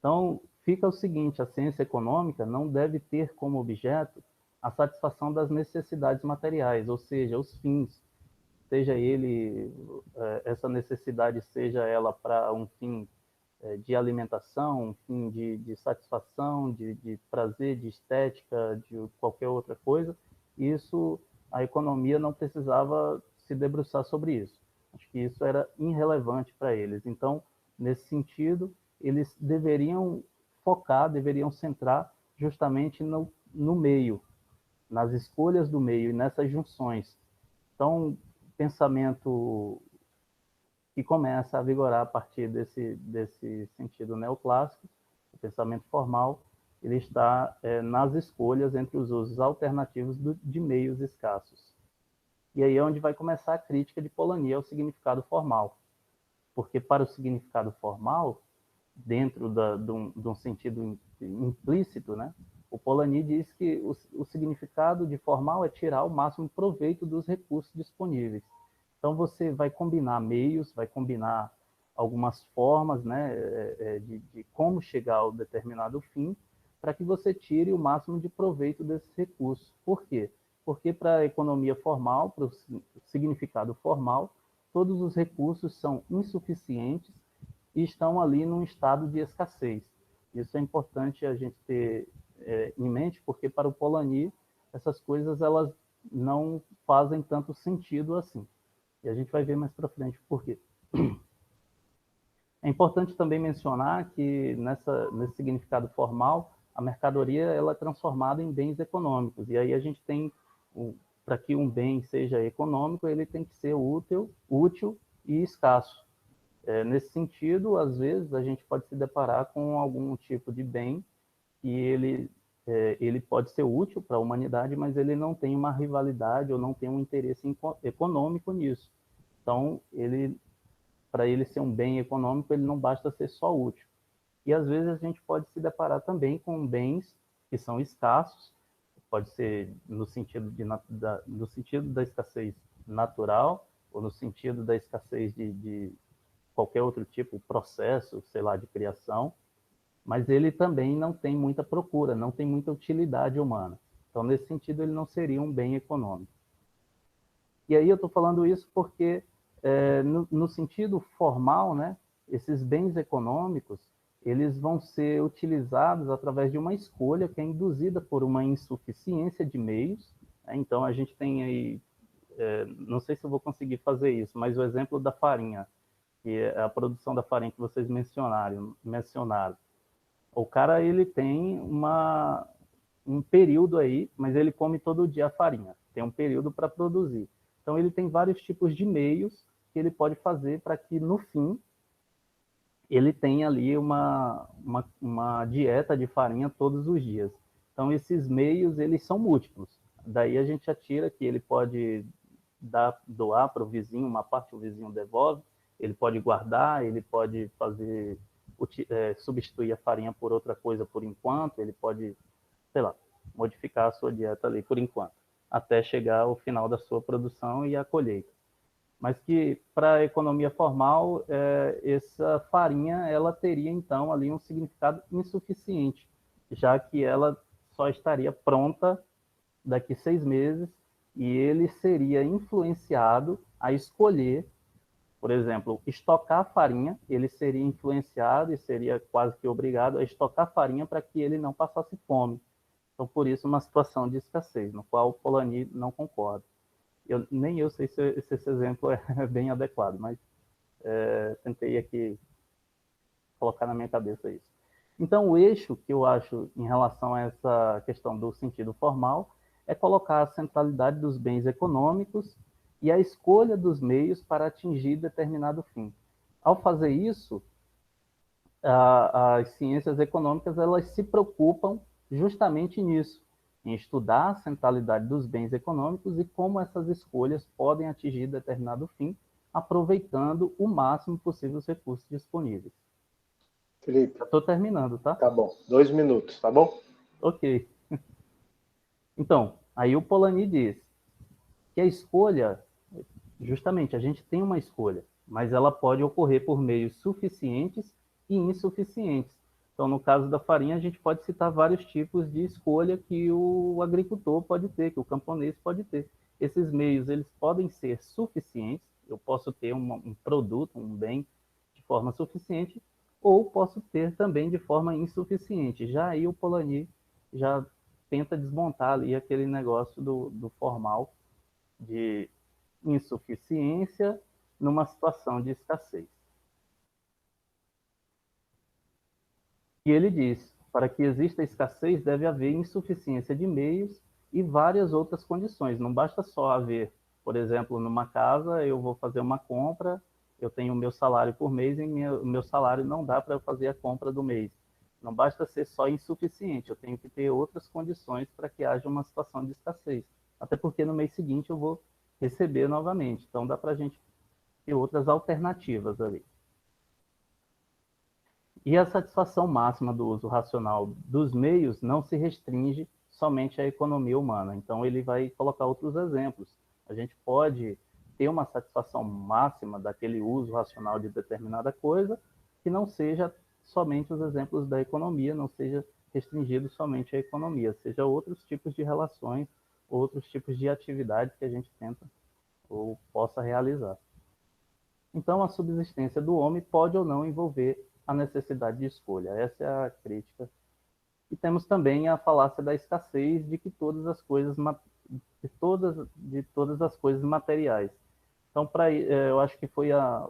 Então, fica o seguinte: a ciência econômica não deve ter como objeto a satisfação das necessidades materiais, ou seja, os fins, seja essa necessidade seja ela para um fim de alimentação, um fim de satisfação, de prazer, de estética, de qualquer outra coisa. Isso, a economia não precisava se debruçar sobre isso. Acho que isso era irrelevante para eles. Então, nesse sentido, eles deveriam focar, deveriam centrar justamente no meio, nas escolhas do meio e nessas junções. Então, pensamento que começa a vigorar a partir desse sentido neoclássico, o pensamento formal, ele está nas escolhas entre os usos alternativos de meios escassos. E aí é onde vai começar a crítica de Polanyi ao significado formal. Porque para o significado formal, dentro de um sentido implícito, né, o Polanyi diz que o significado de formal é tirar o máximo proveito dos recursos disponíveis. Então, você vai combinar meios, vai combinar algumas formas, né, de como chegar ao determinado fim, para que você tire o máximo de proveito desses recursos. Por quê? Porque para a economia formal, para o significado formal, todos os recursos são insuficientes e estão ali num estado de escassez. Isso é importante a gente ter em mente, porque para o Polanyi, essas coisas elas não fazem tanto sentido assim. E a gente vai ver mais para frente por quê. É importante também mencionar que nesse significado formal, a mercadoria ela é transformada em bens econômicos. E aí a gente tem, para que um bem seja econômico, ele tem que ser útil e escasso. Nesse sentido, às vezes, a gente pode se deparar com algum tipo de bem que ele pode ser útil para a humanidade, mas ele não tem uma rivalidade ou não tem um interesse econômico nisso. Então, para ele ser um bem econômico, ele não basta ser só útil. E, às vezes, a gente pode se deparar também com bens que são escassos, pode ser no sentido da escassez natural ou no sentido da escassez de qualquer outro tipo de processo, sei lá, de criação, mas ele também não tem muita procura, não tem muita utilidade humana. Então, nesse sentido, ele não seria um bem econômico. E aí eu estou falando isso porque, no sentido formal, né, esses bens econômicos, eles vão ser utilizados através de uma escolha que é induzida por uma insuficiência de meios. Né? Então, a gente tem aí, não sei se eu vou conseguir fazer isso, mas o exemplo da farinha, que é a produção da farinha que vocês mencionaram. O cara, ele tem um período aí, mas ele come todo dia a farinha. Tem um período para produzir. Então, ele tem vários tipos de meios que ele pode fazer para que, no fim, ele tenha ali uma dieta de farinha todos os dias. Então, esses meios, eles são múltiplos. Daí a gente atira que ele pode doar para o vizinho, uma parte o vizinho devolve, ele pode guardar, ele pode substituir a farinha por outra coisa por enquanto, ele pode, sei lá, modificar a sua dieta ali por enquanto, até chegar ao final da sua produção e a colheita. Mas que para a economia formal, essa farinha ela teria então ali um significado insuficiente, já que ela só estaria pronta daqui 6 meses e ele seria influenciado a escolher, por exemplo, estocar farinha, ele seria influenciado e seria quase que obrigado a estocar farinha para que ele não passasse fome. Então, por isso, uma situação de escassez, no qual o Polanyi não concorda. Nem eu sei se esse exemplo é bem adequado, mas tentei aqui colocar na minha cabeça isso. Então, o eixo que eu acho em relação a essa questão do sentido formal é colocar a centralidade dos bens econômicos e a escolha dos meios para atingir determinado fim. Ao fazer isso, as ciências econômicas elas se preocupam justamente nisso, em estudar a centralidade dos bens econômicos e como essas escolhas podem atingir determinado fim, aproveitando o máximo possível os recursos disponíveis. Felipe. Estou terminando, tá? Tá bom. 2 minutos, tá bom? Ok. Então, aí o Polanyi diz que a escolha, justamente, a gente tem uma escolha, mas ela pode ocorrer por meios suficientes e insuficientes. Então, no caso da farinha, a gente pode citar vários tipos de escolha que o agricultor pode ter, que o camponês pode ter. Esses meios, eles podem ser suficientes, eu posso ter um produto, um bem, de forma suficiente, ou posso ter também de forma insuficiente. Já aí o Polanyi já tenta desmontar ali aquele negócio do formal de insuficiência numa situação de escassez. E ele diz, para que exista escassez, deve haver insuficiência de meios e várias outras condições. Não basta só haver, por exemplo, numa casa, eu vou fazer uma compra, eu tenho o meu salário por mês e o meu salário não dá para eu fazer a compra do mês. Não basta ser só insuficiente, eu tenho que ter outras condições para que haja uma situação de escassez. Até porque no mês seguinte eu vou receber novamente. Então dá para a gente ter outras alternativas ali. E a satisfação máxima do uso racional dos meios não se restringe somente à economia humana. Então, ele vai colocar outros exemplos. A gente pode ter uma satisfação máxima daquele uso racional de determinada coisa que não seja somente os exemplos da economia, não seja restringido somente à economia, seja outros tipos de relações, outros tipos de atividades que a gente tenta ou possa realizar. Então, a subsistência do homem pode ou não envolver a necessidade de escolha. Essa é a crítica. E temos também a falácia da escassez de que todas as coisas as coisas materiais. Então, eu acho que foi a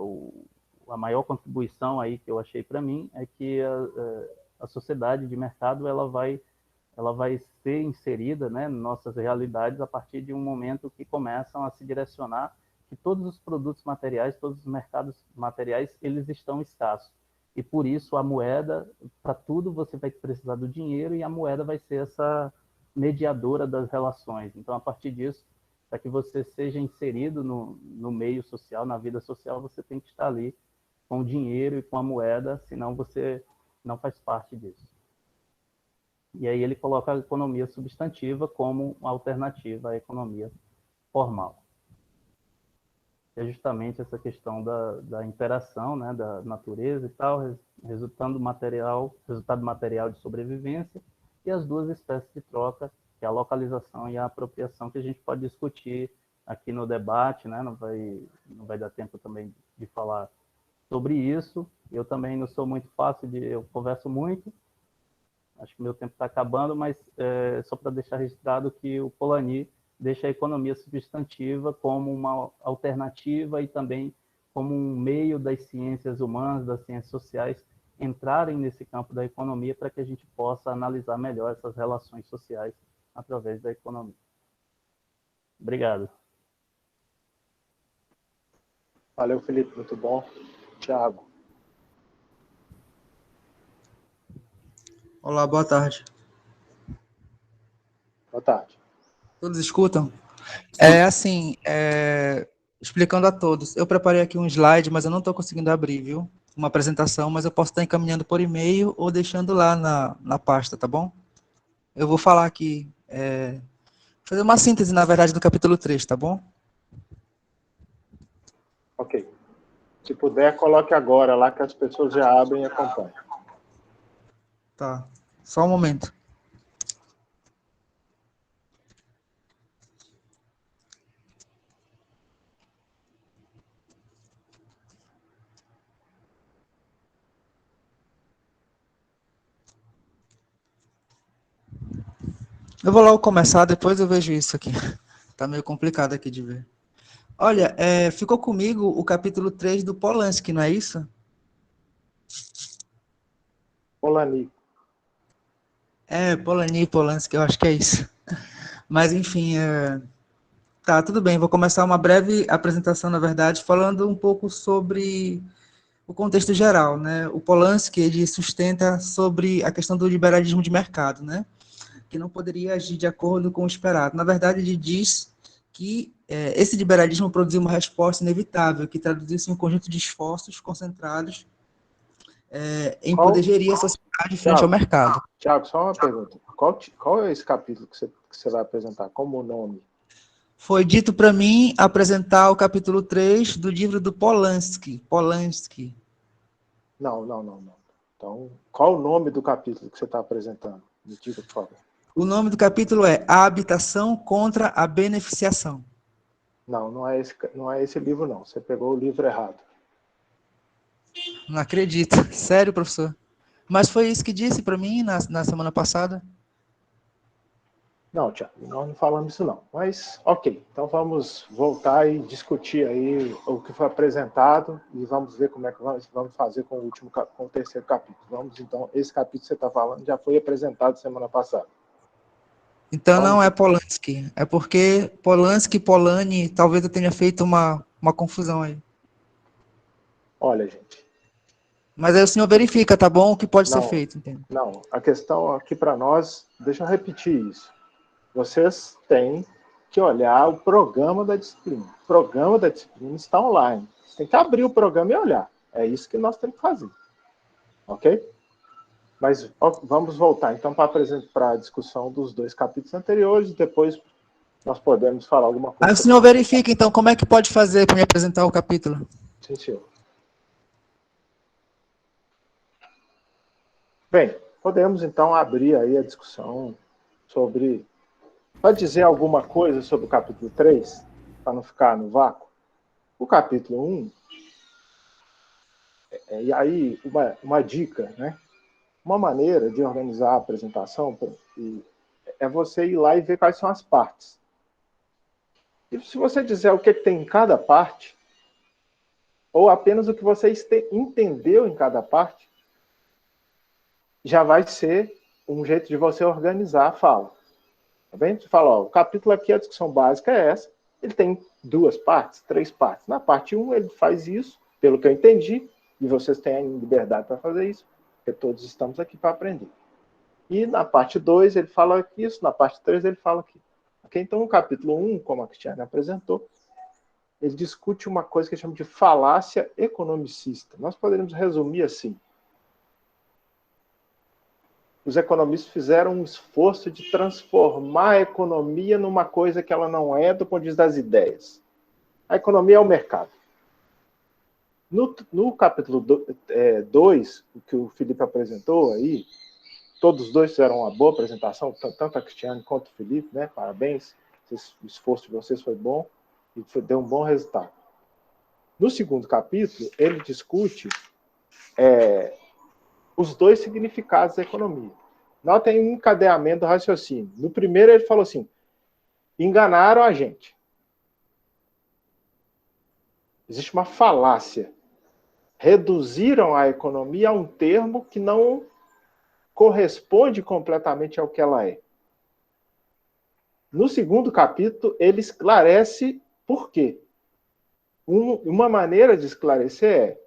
maior contribuição aí que eu achei para mim é que a sociedade de mercado ela vai ser inserida, né, em nossas realidades a partir de um momento que começam a se direcionar que todos os produtos materiais, todos os mercados materiais, eles estão escassos. E por isso a moeda, para tudo você vai precisar do dinheiro e a moeda vai ser essa mediadora das relações. Então, a partir disso, para que você seja inserido no meio social, na vida social, você tem que estar ali com o dinheiro e com a moeda, senão você não faz parte disso. E aí ele coloca a economia substantiva como uma alternativa à economia formal. É justamente essa questão da interação, né, da natureza e tal, resultado material de sobrevivência, e as duas espécies de troca, que é a localização e a apropriação, que a gente pode discutir aqui no debate, né, não vai dar tempo também de falar sobre isso. Eu também não sou muito fácil, eu converso muito, acho que meu tempo está acabando, mas só para deixar registrado que o Polanyi deixa a economia substantiva como uma alternativa e também como um meio das ciências humanas, das ciências sociais, entrarem nesse campo da economia para que a gente possa analisar melhor essas relações sociais através da economia. Obrigado. Valeu, Felipe, muito bom. Thiago. Olá, boa tarde. Boa tarde. Todos escutam? Explicando a todos, eu preparei aqui um slide, mas eu não estou conseguindo abrir, viu? Uma apresentação, mas eu posso estar encaminhando por e-mail ou deixando lá na pasta, tá bom? Eu vou falar aqui, fazer uma síntese, na verdade, do capítulo 3, tá bom? Ok. Se puder, coloque agora lá que as pessoas já abrem e acompanham. Tá, só um momento. Eu vou logo começar, depois eu vejo isso aqui. Tá meio complicado aqui de ver. Olha, ficou comigo o capítulo 3 do Polanski, não é isso? Polanyi. Polanski, eu acho que é isso. Mas, enfim, tá, tudo bem. Vou começar uma breve apresentação, na verdade, falando um pouco sobre o contexto geral, né? O Polanski, ele sustenta sobre a questão do liberalismo de mercado, né? Que não poderia agir de acordo com o esperado. Na verdade, ele diz que esse liberalismo produziu uma resposta inevitável, que traduziu-se em um conjunto de esforços concentrados em poder gerir a sociedade frente ao mercado. Tiago, só uma pergunta. Qual é esse capítulo que você vai apresentar? Como o nome? Foi dito para mim apresentar o capítulo 3 do livro do Polanski. Não. Então, qual o nome do capítulo que você está apresentando? Me diga, por favor. O nome do capítulo é A Habitação contra a Beneficiação. Não é esse livro, não. Você pegou o livro errado. Não acredito. Sério, professor? Mas foi isso que disse para mim na semana passada? Não, Tiago, nós não falamos isso não. Mas, ok. Então vamos voltar e discutir aí o que foi apresentado e vamos ver como é que vamos fazer com o terceiro capítulo. Vamos, então, esse capítulo que você está falando já foi apresentado semana passada. Então não é Polanski. É porque Polanski e Polanyi, talvez eu tenha feito uma confusão aí. Olha, gente. Mas aí o senhor verifica, tá bom? O que pode ser feito, entende? Não, a questão aqui para nós, deixa eu repetir isso. Vocês têm que olhar o programa da disciplina. O programa da disciplina está online. Você tem que abrir o programa e olhar. É isso que nós temos que fazer. Ok? Mas vamos voltar, então, para a discussão dos dois capítulos anteriores e depois nós podemos falar alguma coisa. Aí o senhor verifica, então, como é que pode fazer para me apresentar o capítulo? Sim, senhor. Bem, podemos, então, abrir aí a discussão sobre... Pode dizer alguma coisa sobre o capítulo 3, para não ficar no vácuo? O capítulo 1, e aí uma dica, né? Uma maneira de organizar a apresentação é você ir lá e ver quais são as partes. E se você dizer o que tem em cada parte, ou apenas o que você entendeu em cada parte, já vai ser um jeito de você organizar a fala. Tá bem? Você fala, ó, o capítulo aqui, a discussão básica é essa, ele tem 2 partes, 3 partes. Na parte 1, ele faz isso, pelo que eu entendi, e vocês têm liberdade para fazer isso, porque todos estamos aqui para aprender. E na parte 2, ele fala isso, na parte 3, ele fala aqui. Okay? Então, no capítulo 1, como a Cristiane apresentou, ele discute uma coisa que ele chama de falácia economicista. Nós poderíamos resumir assim. Os economistas fizeram um esforço de transformar a economia numa coisa que ela não é do ponto de vista das ideias. A economia é o mercado. No capítulo 2, o que o Felipe apresentou aí, todos os dois fizeram uma boa apresentação, tanto a Cristiane quanto o Felipe, né? Parabéns, o esforço de vocês foi bom e deu um bom resultado. No segundo capítulo, ele discute os 2 significados da economia. Notem um encadeamento do raciocínio. No primeiro, ele falou assim, enganaram a gente. Existe uma falácia. Reduziram a economia a um termo que não corresponde completamente ao que ela é. No segundo capítulo, ele esclarece por quê. Uma maneira de esclarecer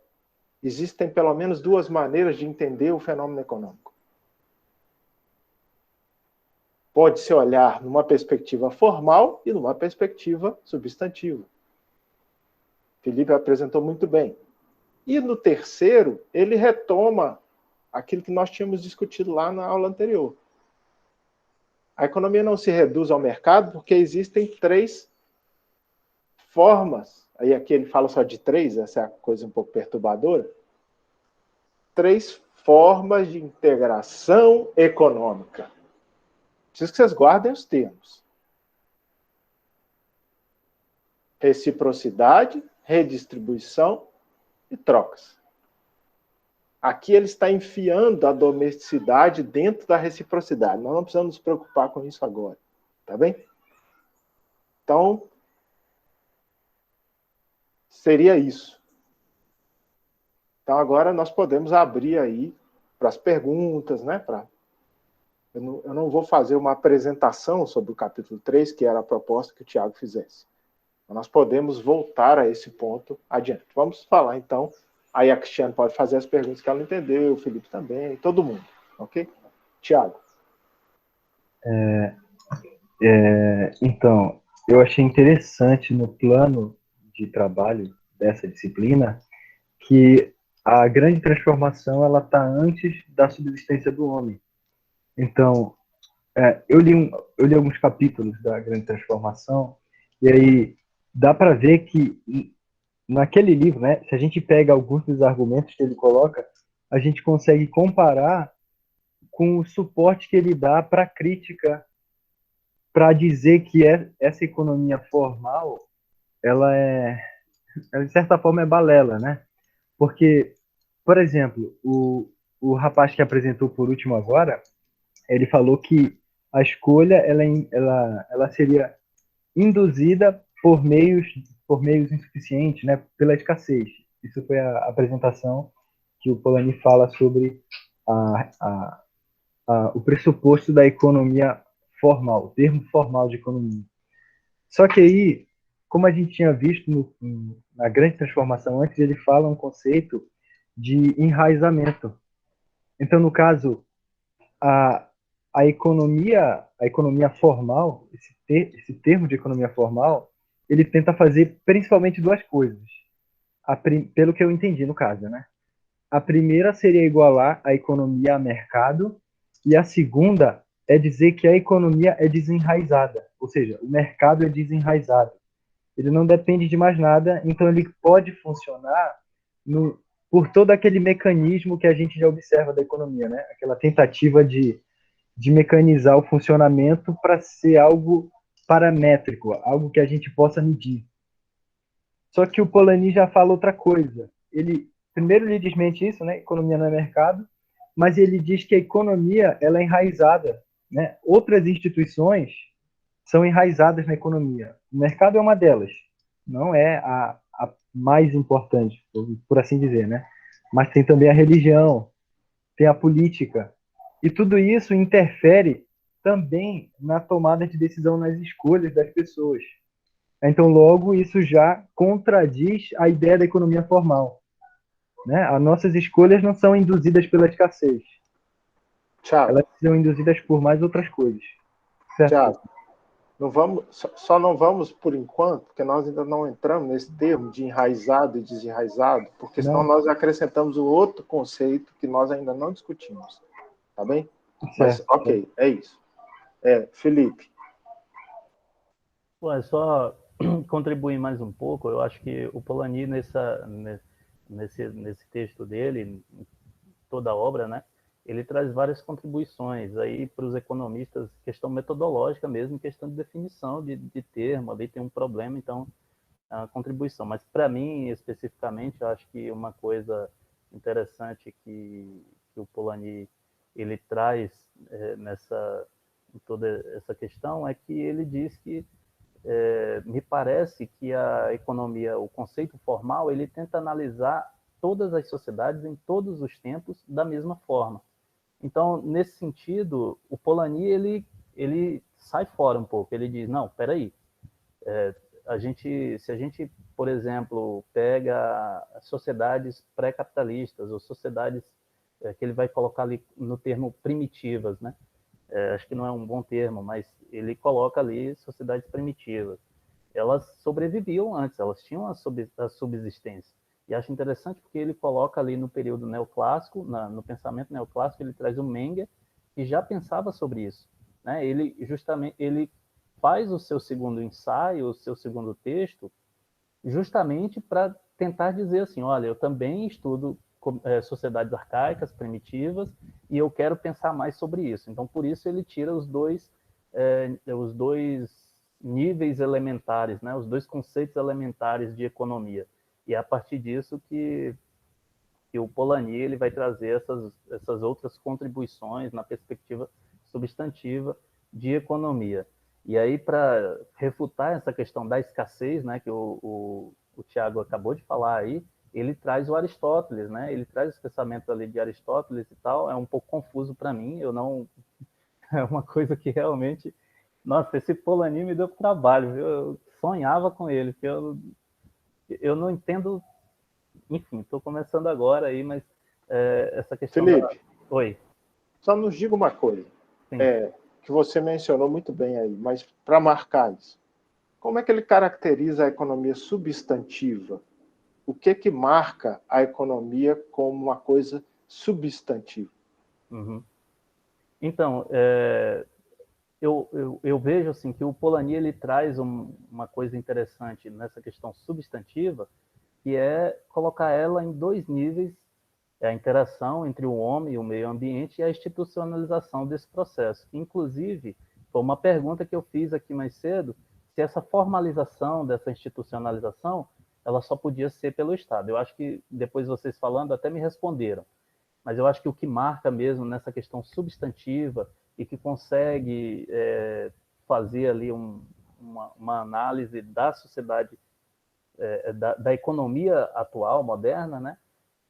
existem pelo menos 2 maneiras de entender o fenômeno econômico. Pode-se olhar numa perspectiva formal e numa perspectiva substantiva. Felipe apresentou muito bem. E no terceiro, ele retoma aquilo que nós tínhamos discutido lá na aula anterior. A economia não se reduz ao mercado porque existem 3 formas. Aí aqui ele fala só de 3, essa é a coisa um pouco perturbadora. 3 formas de integração econômica. Preciso que vocês guardem os termos. Reciprocidade, redistribuição e trocas. Aqui ele está enfiando a domesticidade dentro da reciprocidade. Nós não precisamos nos preocupar com isso agora. Tá bem? Então, seria isso. Então, agora nós podemos abrir aí para as perguntas, né? Eu não vou fazer uma apresentação sobre o capítulo 3, que era a proposta que o Tiago fizesse. Nós podemos voltar a esse ponto adiante. Vamos falar, então. Aí a Cristiane pode fazer as perguntas que ela entendeu, o Felipe também, todo mundo. Ok? Tiago. Então, eu achei interessante no plano de trabalho dessa disciplina que a grande transformação ela está antes da subsistência do homem. Então, eu li alguns capítulos da grande transformação e aí dá para ver que naquele livro, né, se a gente pega alguns dos argumentos que ele coloca, a gente consegue comparar com o suporte que ele dá para a crítica, para dizer que essa economia formal, ela de certa forma é balela, né? Porque, por exemplo, o rapaz que apresentou por último agora, ele falou que a escolha ela seria induzida por meios insuficientes, né? Pela escassez. Isso foi a apresentação que o Polanyi fala sobre o pressuposto da economia formal, o termo formal de economia. Só que aí, como a gente tinha visto na grande transformação antes, ele fala um conceito de enraizamento. Então, no caso, a economia formal, esse termo de economia formal, ele tenta fazer principalmente duas coisas. Pelo que eu entendi no caso, né? A primeira seria igualar a economia a mercado, e a segunda é dizer que a economia é desenraizada, ou seja, o mercado é desenraizado. Ele não depende de mais nada, então ele pode funcionar por todo aquele mecanismo que a gente já observa da economia, né? Aquela tentativa de mecanizar o funcionamento para ser algo paramétrico, algo que a gente possa medir. Só que o Polanyi já fala outra coisa. Primeiro ele desmente isso, né? Economia não é mercado, mas ele diz que a economia ela é enraizada, né? Outras instituições são enraizadas na economia. O mercado é uma delas, não é a mais importante, por assim dizer, né? Mas tem também a religião, tem a política, e tudo isso interfere também na tomada de decisão, nas escolhas das pessoas. Então, logo, isso já contradiz a ideia da economia formal, né? As nossas escolhas não são induzidas pela escassez. Tiago. Elas são induzidas por mais outras coisas. Certo? Tiago, só não vamos por enquanto, porque nós ainda não entramos nesse termo de enraizado e desenraizado, porque senão nós acrescentamos o outro conceito que nós ainda não discutimos. Tá bem? Mas, ok, é isso. Felipe. Só contribuir mais um pouco, eu acho que o Polanyi, nesse texto dele, toda a obra, né, ele traz várias contribuições aí para os economistas, questão metodológica mesmo, questão de definição de termo, ali tem um problema, então, a contribuição. Mas, para mim, especificamente, eu acho que uma coisa interessante que o Polanyi ele traz toda essa questão é que ele diz que me parece que a economia, o conceito formal, ele tenta analisar todas as sociedades em todos os tempos da mesma forma. Então, nesse sentido, o Polanyi ele sai fora um pouco. Ele diz, não, peraí, se a gente, por exemplo, pega sociedades pré-capitalistas ou sociedades que ele vai colocar ali no termo primitivas, né? Acho que não é um bom termo, mas ele coloca ali sociedades primitivas. Elas sobreviviam antes, elas tinham a subsistência. E acho interessante porque ele coloca ali no período neoclássico, no pensamento neoclássico, ele traz o Menger, que já pensava sobre isso, né? Ele faz o seu segundo ensaio, o seu segundo texto, justamente para tentar dizer assim, olha, eu também estudo sociedades arcaicas, primitivas, e eu quero pensar mais sobre isso. Então, por isso, ele tira os dois níveis elementares, né? Os dois conceitos elementares de economia. E é a partir disso que o Polanyi ele vai trazer essas outras contribuições na perspectiva substantiva de economia. E aí, para refutar essa questão da escassez, né, que o Tiago acabou de falar aí, ele traz o Aristóteles, né? Ele traz os pensamentos ali de Aristóteles e tal. É um pouco confuso para mim, eu não É uma coisa que realmente... Nossa, esse Polanyi me deu trabalho, viu? Eu sonhava com ele, porque eu não entendo... Enfim, estou começando agora aí, mas essa questão Felipe, Oi. só nos diga uma coisa, Sim. que você mencionou muito bem aí, mas para marcar isso, como é que ele caracteriza a economia substantiva? O que marca a economia como uma coisa substantiva? Uhum. Então, eu vejo assim, que o Polanyi ele traz uma coisa interessante nessa questão substantiva, que é colocar ela em dois níveis, a interação entre o homem e o meio ambiente e a institucionalização desse processo. Inclusive, foi uma pergunta que eu fiz aqui mais cedo, se essa formalização dessa institucionalização, ela só podia ser pelo Estado. Eu acho que, depois vocês falando, até me responderam. Mas eu acho que o que marca mesmo nessa questão substantiva e que consegue fazer ali uma análise da sociedade, da economia atual, moderna, né?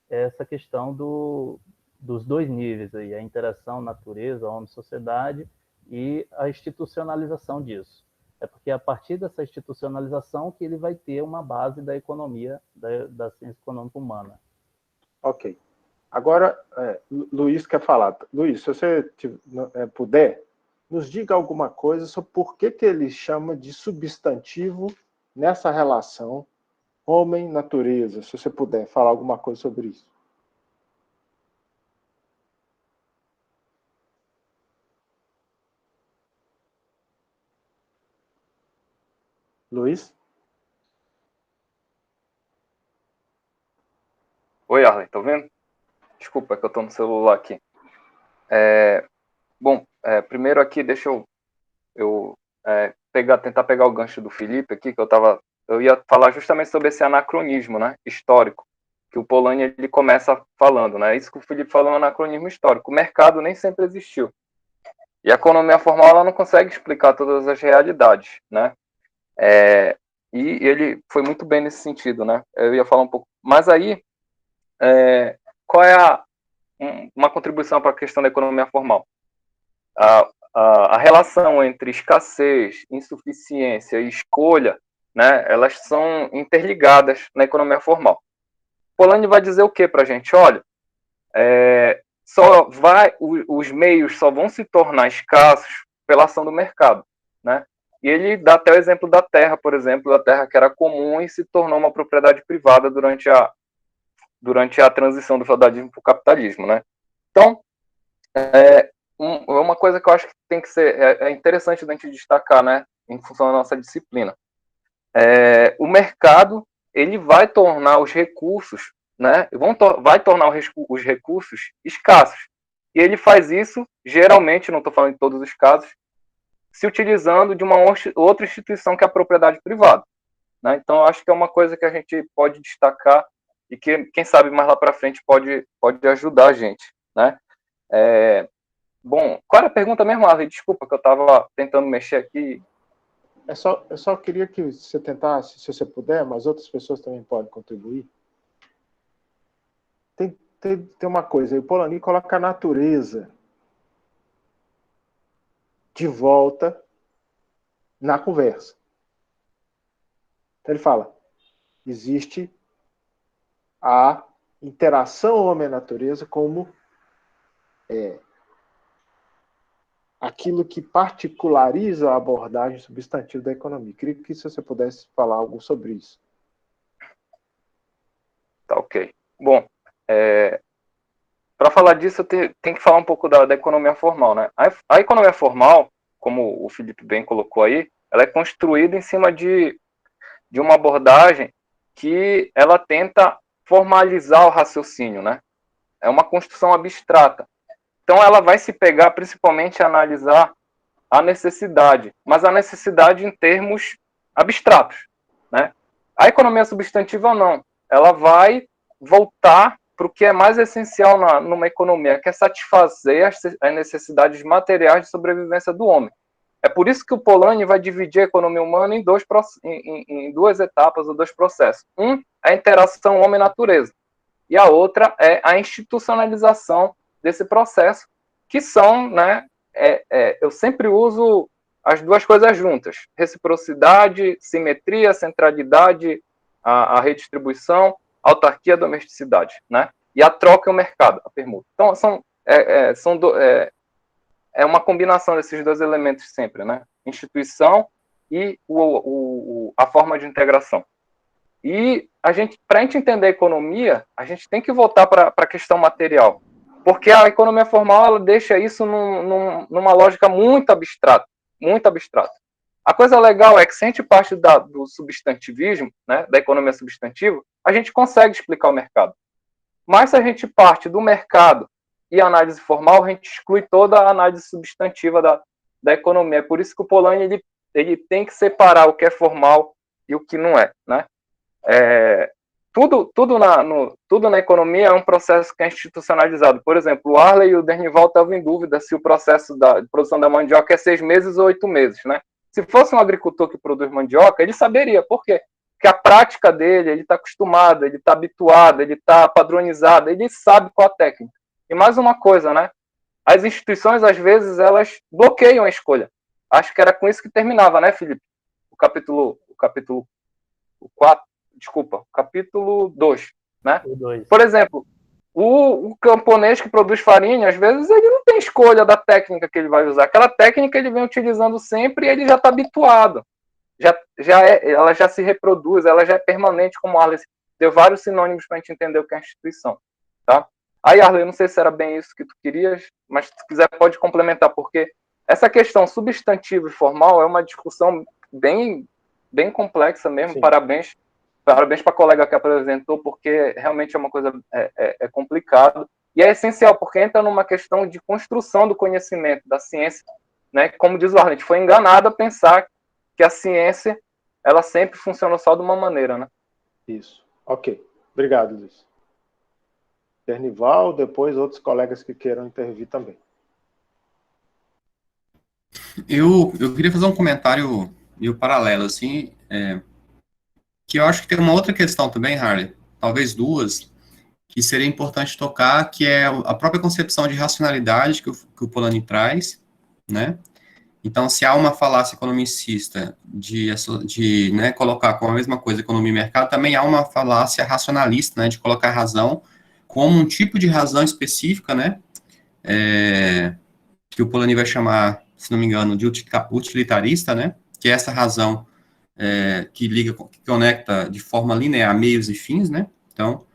É essa questão dos dois níveis, aí, a interação natureza, homem-sociedade e a institucionalização disso. É porque é a partir dessa institucionalização que ele vai ter uma base da economia, da ciência econômica humana. Ok. Agora, Luiz quer falar. Luiz, se você puder, nos diga alguma coisa sobre por que ele chama de substantivo nessa relação homem-natureza, se você puder falar alguma coisa sobre isso. Luiz? Oi, Arlen, tá vendo? Desculpa, é que eu tô no celular aqui. Bom, primeiro aqui, deixa eu tentar pegar o gancho do Felipe aqui, que eu ia falar justamente sobre esse anacronismo, né, histórico, que o Polanyi ele começa falando, né? Isso que o Felipe falou é um anacronismo histórico. O mercado nem sempre existiu. E a economia formal ela não consegue explicar todas as realidades, né? E ele foi muito bem nesse sentido, né? Eu ia falar um pouco. Mas aí, qual é uma contribuição para a questão da economia formal? A relação entre escassez, insuficiência e escolha, né, elas são interligadas na economia formal. Polanyi vai dizer o que para a gente? Olha, os meios só vão se tornar escassos pela ação do mercado, né? E ele dá até o exemplo da terra, por exemplo, da terra que era comum e se tornou uma propriedade privada durante a transição do feudalismo para o capitalismo, né? Então, uma coisa que eu acho que tem que ser interessante a gente destacar, né, em função da nossa disciplina. O mercado ele vai tornar os recursos, né, vai tornar os recursos escassos. E ele faz isso, geralmente, não estou falando em todos os casos, se utilizando de uma outra instituição que é a propriedade privada, né? Então, eu acho que é uma coisa que a gente pode destacar e que, quem sabe, mais lá para frente pode ajudar a gente, né? Bom, qual era a pergunta mesmo, Arlen? Desculpa, que eu estava tentando mexer aqui. Eu só queria que você tentasse, se você puder, mas outras pessoas também podem contribuir. Tem uma coisa, o Polanyi coloca a natureza de volta na conversa. Então ele fala, existe a interação homem-natureza como aquilo que particulariza a abordagem substantiva da economia. Queria que você pudesse falar algo sobre isso. Tá, ok. Bom, para falar disso, eu tenho que falar um pouco da economia formal, né? A economia formal, como o Felipe bem colocou aí, ela é construída em cima de uma abordagem que ela tenta formalizar o raciocínio, né? É uma construção abstrata. Então, ela vai se pegar principalmente a analisar a necessidade, mas a necessidade em termos abstratos, né? A economia substantiva não. Ela vai voltar para o que é mais essencial numa economia, que é satisfazer as necessidades materiais de sobrevivência do homem. É por isso que o Polanyi vai dividir a economia humana em duas etapas ou dois processos. Um é a interação homem-natureza, e a outra é a institucionalização desse processo, que são, né, eu sempre uso as duas coisas juntas: reciprocidade, simetria, centralidade, a redistribuição, autarquia, domesticidade, né? E a troca e o mercado, a permuta. Então, é uma combinação desses dois elementos sempre, né? Instituição e a forma de integração. E para a gente entender a economia, a gente tem que voltar para a questão material, porque a economia formal ela deixa isso numa lógica muito abstrata, muito abstrata. A coisa legal é que, se a gente parte do substantivismo, né, da economia substantiva, a gente consegue explicar o mercado. Mas se a gente parte do mercado e análise formal, a gente exclui toda a análise substantiva da economia. É por isso que o Polanyi ele tem que separar o que é formal e o que não é, né? Tudo na economia é um processo que é institucionalizado. Por exemplo, o Arley e o Dernival estavam em dúvida se o processo de produção da mandioca é 6 meses ou 8 meses, né? Se fosse um agricultor que produz mandioca, ele saberia. Por quê? Porque a prática dele, ele está acostumado, ele está habituado, ele está padronizado, ele sabe qual a técnica. E mais uma coisa, né? As instituições, às vezes, elas bloqueiam a escolha. Acho que era com isso que terminava, né, Felipe? O capítulo 4, desculpa, o capítulo 2, né? Por exemplo, o camponês que produz farinha, às vezes, ele não tem escolha da técnica que ele vai usar. Aquela técnica ele vem utilizando sempre e ele já está habituado. Ela já se reproduz, ela já é permanente, como o Arley deu vários sinônimos para a gente entender o que é a instituição, tá? Aí, Arley, eu não sei se era bem isso que tu querias, mas se tu quiser pode complementar, porque essa questão substantiva e formal é uma discussão bem complexa mesmo. Sim. Parabéns para a colega que apresentou, porque realmente é uma coisa complicado, e é essencial, porque entra numa questão de construção do conhecimento, da ciência, né? Como diz o Arley, a gente foi enganado a pensar que a ciência, ela sempre funcionou só de uma maneira, né? Isso. Ok. Obrigado, Luiz. Dernival, depois outros colegas que queiram intervir também. Eu queria fazer um comentário meio paralelo, assim, que eu acho que tem uma outra questão também, Harley, talvez duas, que seria importante tocar, que é a própria concepção de racionalidade que o Polanyi traz, né? Então, se há uma falácia economicista de né, colocar como a mesma coisa economia e mercado, também há uma falácia racionalista, né, de colocar a razão como um tipo de razão específica, né, que o Polanyi vai chamar, se não me engano, de utilitarista, né, que é essa razão que conecta de forma linear meios e fins, né. Então,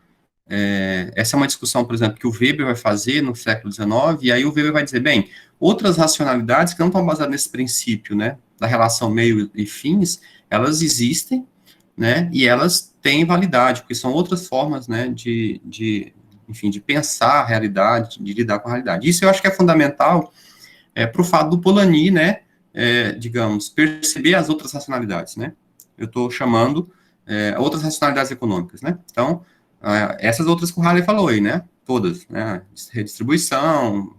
essa é uma discussão, por exemplo, que o Weber vai fazer no século XIX, e aí o Weber vai dizer, bem, outras racionalidades que não estão baseadas nesse princípio, né, da relação meio e fins, elas existem, né, e elas têm validade, porque são outras formas, né, enfim, de pensar a realidade, de lidar com a realidade. Isso eu acho que é fundamental para o fato do Polanyi, né, digamos, perceber as outras racionalidades, né, eu estou chamando outras racionalidades econômicas, né, então, essas outras que o Harley falou aí, né, todas, né, redistribuição,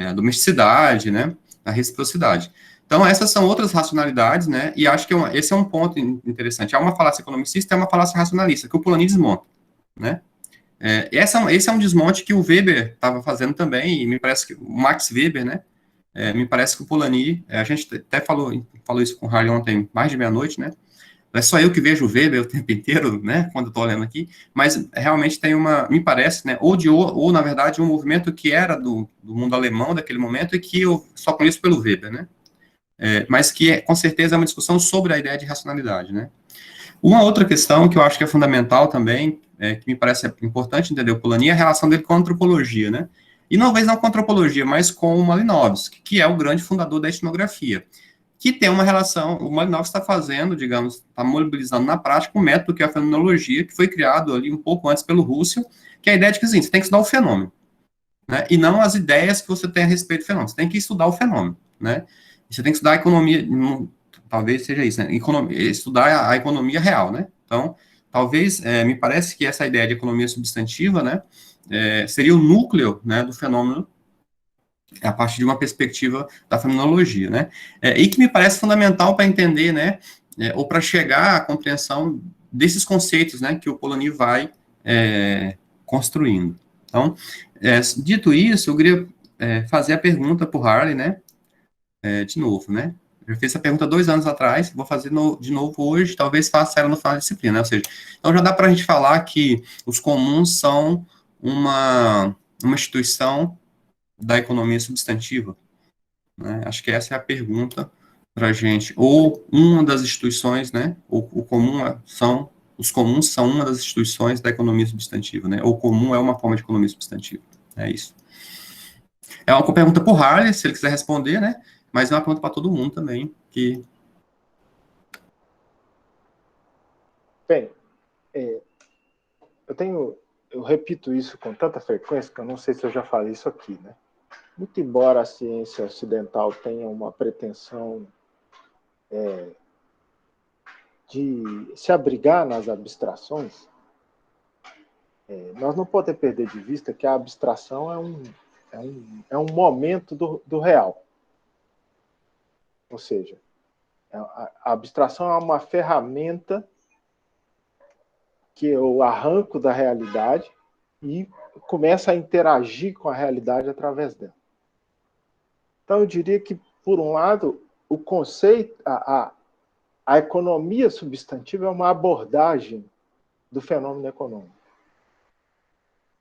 a domesticidade, né, a reciprocidade. Então, essas são outras racionalidades, né, e acho que esse é um ponto interessante. Há uma falácia economicista e uma falácia racionalista, que o Polanyi desmonta, né. Esse é um desmonte que o Weber estava fazendo também, e me parece que o Max Weber, né, me parece que o Polanyi, a gente até falou isso com o Harley ontem, mais de meia-noite, né, não é só eu que vejo o Weber o tempo inteiro, né, quando eu estou olhando aqui, mas realmente tem me parece, né, ou na verdade, um movimento que era do mundo alemão daquele momento e que eu só conheço pelo Weber, né, mas que com certeza é uma discussão sobre a ideia de racionalidade, né. Uma outra questão que eu acho que é fundamental também, que me parece importante entender o Polanyi, é a relação dele com a antropologia, né, e talvez não com a antropologia, mas com o Malinowski, que é o grande fundador da etnografia, que tem uma relação, o Malinowski está fazendo, digamos, está mobilizando na prática um método que é a fenomenologia, que foi criado ali um pouco antes pelo Russell, que é a ideia de que, assim, você tem que estudar o fenômeno, né, e não as ideias que você tem a respeito do fenômeno, você tem que estudar o fenômeno, né, você tem que estudar a economia, talvez seja isso, né, estudar a economia real, né, então, talvez, me parece que essa ideia de economia substantiva, né, seria o núcleo, né, do fenômeno, a partir de uma perspectiva da fenomenologia, né, e que me parece fundamental para entender, né, ou para chegar à compreensão desses conceitos, né, que o Polanyi vai construindo. Então, dito isso, eu queria fazer a pergunta para o Harley, né? De novo, né? Eu fiz essa pergunta 2 anos atrás, vou fazer de novo hoje, talvez faça ela no final da disciplina, né? Ou seja, então já dá para a gente falar que os comuns são uma instituição da economia substantiva, né? Acho que essa é a pergunta para a gente. Ou uma das instituições, né? Os comuns são uma das instituições da economia substantiva, né? Ou comum é uma forma de economia substantiva. É isso. É uma pergunta para o Harley, se ele quiser responder, né? Mas é uma pergunta para todo mundo também, que... Bem, eu repito isso com tanta frequência que eu não sei se eu já falei isso aqui, né? Muito embora a ciência ocidental tenha uma pretensão de se abrigar nas abstrações, nós não podemos perder de vista que a abstração é um momento do real. Ou seja, a abstração é uma ferramenta que eu arranco da realidade e começo a interagir com a realidade através dela. Então, eu diria que, por um lado, o conceito, a economia substantiva é uma abordagem do fenômeno econômico.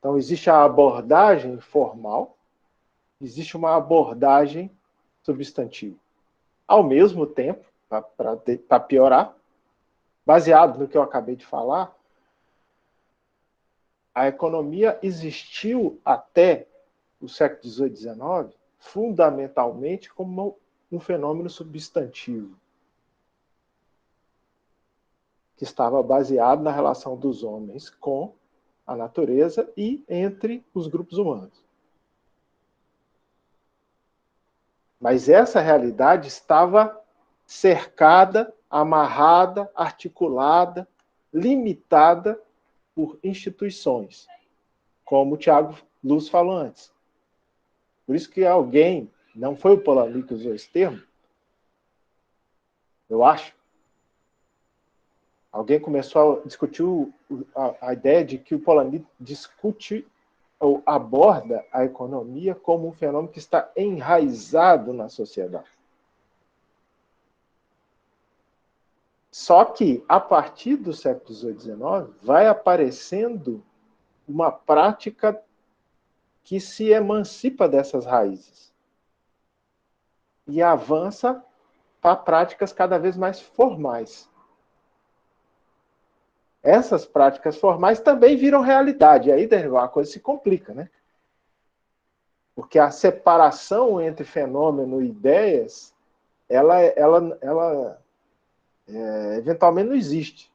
Então, existe a abordagem formal, existe uma abordagem substantiva. Ao mesmo tempo, para piorar, baseado no que eu acabei de falar, a economia existiu até o século XVIII e XIX fundamentalmente como um fenômeno substantivo, que estava baseado na relação dos homens com a natureza e entre os grupos humanos. Mas essa realidade estava cercada, amarrada, articulada, limitada por instituições, como o Tiago Luz falou antes. Por isso que alguém, não foi o Polanyi que usou esse termo, eu acho, alguém começou a discutir a ideia de que o Polanyi discute ou aborda a economia como um fenômeno que está enraizado na sociedade. Só que, a partir do século XVIII e XIX, vai aparecendo uma prática que se emancipa dessas raízes e avança para práticas cada vez mais formais. Essas práticas formais também viram realidade. E aí, a coisa se complica, né? Porque a separação entre fenômeno e ideias, ela eventualmente não existe.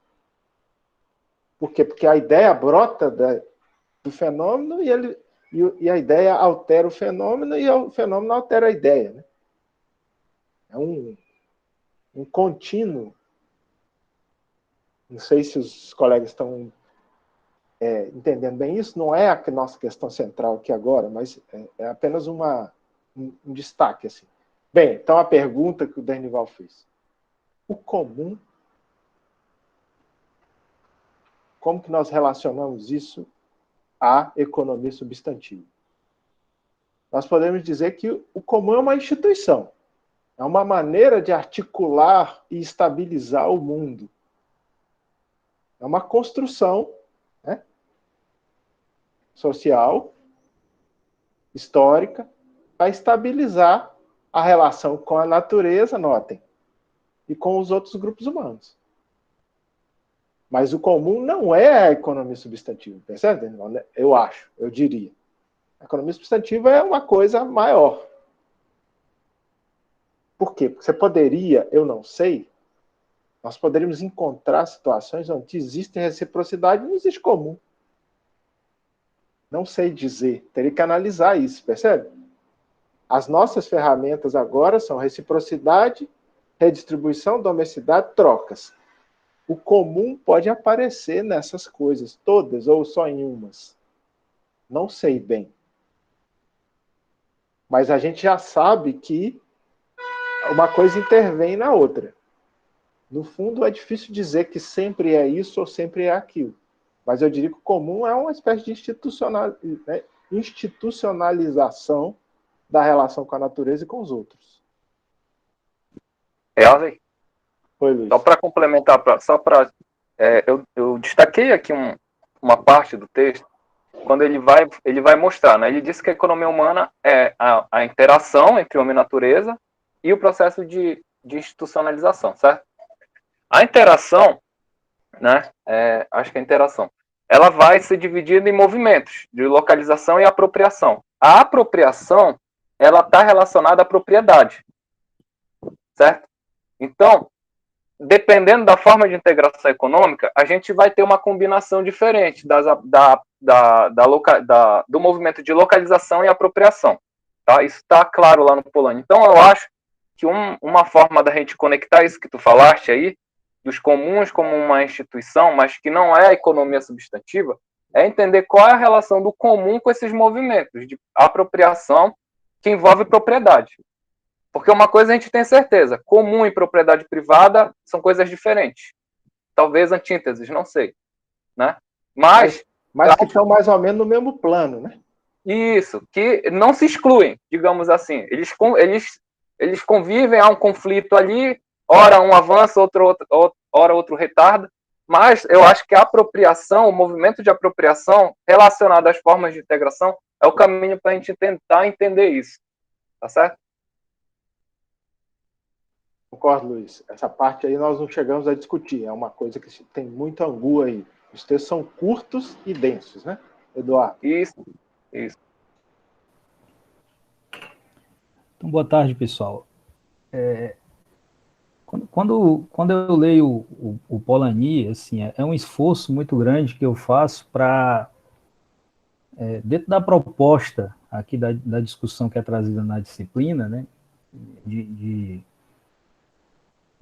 Por quê? Porque a ideia brota do fenômeno e a ideia altera o fenômeno e o fenômeno altera a ideia, né? É um contínuo. Não sei se os colegas estão entendendo bem isso. Não é a nossa questão central aqui agora, mas é apenas um destaque. Assim. Bem, então a pergunta que o Dernival fez. O comum, como que nós relacionamos isso à economia substantiva? Nós podemos dizer que o comum é uma instituição. É uma maneira de articular e estabilizar o mundo. É uma construção, né, social, histórica, para estabilizar a relação com a natureza, notem, e com os outros grupos humanos. Mas o comum não é a economia substantiva, percebe? Eu acho, eu diria. A economia substantiva é uma coisa maior. Por quê? Porque você poderia, eu não sei, nós poderíamos encontrar situações onde existe reciprocidade e não existe comum. Não sei dizer, teria que analisar isso, percebe? As nossas ferramentas agora são reciprocidade, redistribuição, domesticidade, trocas. O comum pode aparecer nessas coisas todas ou só em umas. Não sei bem. Mas a gente já sabe que uma coisa intervém na outra. No fundo, é difícil dizer que sempre é isso ou sempre é aquilo. Mas eu diria que o comum é uma espécie de institucionalização da relação com a natureza e com os outros. Arley? Foi, Luiz. Só para complementar, eu destaquei aqui uma parte do texto, quando ele vai mostrar, né? Ele disse que a economia humana é a interação entre homem e natureza e o processo de institucionalização, certo? A interação, né? Acho que a interação, ela vai se dividir em movimentos de localização e apropriação. A apropriação, ela está relacionada à propriedade, certo? Então, dependendo da forma de integração econômica, a gente vai ter uma combinação diferente do movimento de localização e apropriação. Tá? Isso está claro lá no Polanyi. Então, eu acho que uma forma da gente conectar isso que tu falaste aí, dos comuns como uma instituição, mas que não é a economia substantiva, é entender qual é a relação do comum com esses movimentos de apropriação que envolve propriedade. Porque uma coisa a gente tem certeza, comum e propriedade privada são coisas diferentes. Talvez antíteses, não sei. Né? Mas que estão mais ou menos no mesmo plano, né? Isso, que não se excluem, digamos assim. Eles convivem, há um conflito ali, ora um avança, ora outro retarda, mas eu acho que a apropriação, o movimento de apropriação relacionado às formas de integração é o caminho para a gente tentar entender isso. Tá certo? Concordo, Luiz. Essa parte aí nós não chegamos a discutir. É uma coisa que tem muito angu aí. Os textos são curtos e densos, né, Eduardo? Isso. Então, boa tarde, pessoal. Quando eu leio o Polanyi, assim, é um esforço muito grande que eu faço para, dentro da proposta aqui da discussão que é trazida na disciplina, né,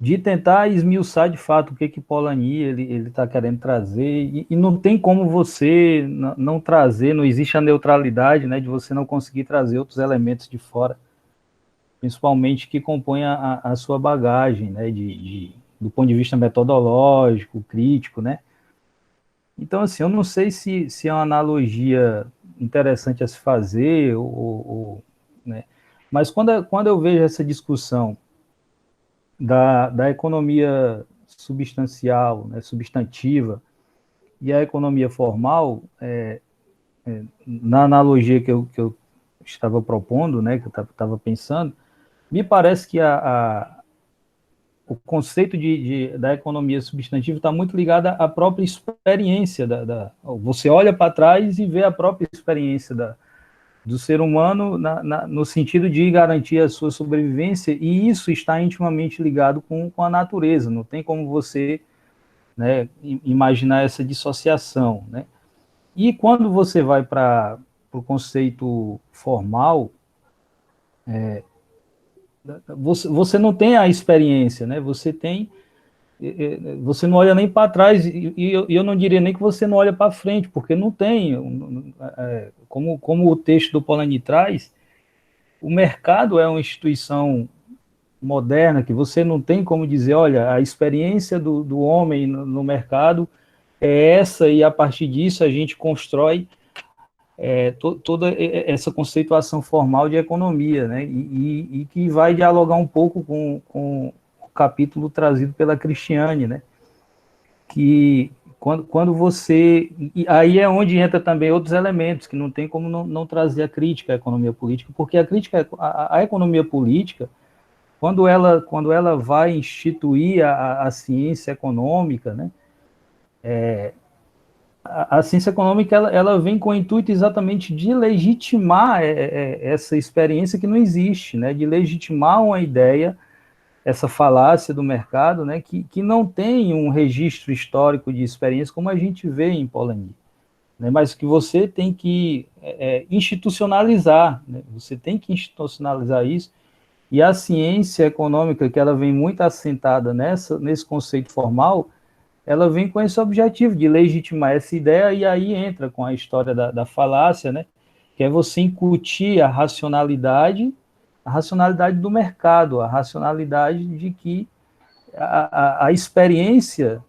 de tentar esmiuçar de fato o que Polanyi ele está querendo trazer, e não tem como você não trazer, não existe a neutralidade, né, de você não conseguir trazer outros elementos de fora, principalmente que compõem a sua bagagem, né, do ponto de vista metodológico, crítico, né. Então, assim, eu não sei se é uma analogia interessante a se fazer, né, mas quando eu vejo essa discussão da economia substancial, né, substantiva, e a economia formal, na analogia que eu estava propondo, né, que eu estava pensando, me parece que o conceito da economia substantiva está muito ligado à própria experiência. Você olha para trás e vê a própria experiência do ser humano no sentido de garantir a sua sobrevivência, e isso está intimamente ligado com a natureza. Não tem como você, né, imaginar essa dissociação, né? E quando você vai para o conceito formal, você não tem a experiência, né? Você não olha nem para trás, e eu não diria nem que você não olha para frente, porque não tem, como o texto do Polanyi traz, o mercado é uma instituição moderna, que você não tem como dizer, olha, a experiência do homem no mercado é essa, e a partir disso a gente constrói toda essa conceituação formal de economia, né, e que vai dialogar um pouco com o capítulo trazido pela Cristiane, né, que quando você... E aí é onde entra também outros elementos, que não tem como não trazer a crítica à economia política, porque a economia política, quando ela vai instituir a ciência econômica, né, a ciência econômica ela vem com o intuito exatamente de legitimar essa experiência que não existe, né, de legitimar uma ideia, essa falácia do mercado, né, que não tem um registro histórico de experiência como a gente vê em Polanyi, né, mas que você tem que institucionalizar, né, você tem que institucionalizar isso, e a ciência econômica, que ela vem muito assentada nesse conceito formal, ela vem com esse objetivo de legitimar essa ideia, e aí entra com a história da falácia, né, que é você incutir a racionalidade do mercado, a racionalidade de que a experiência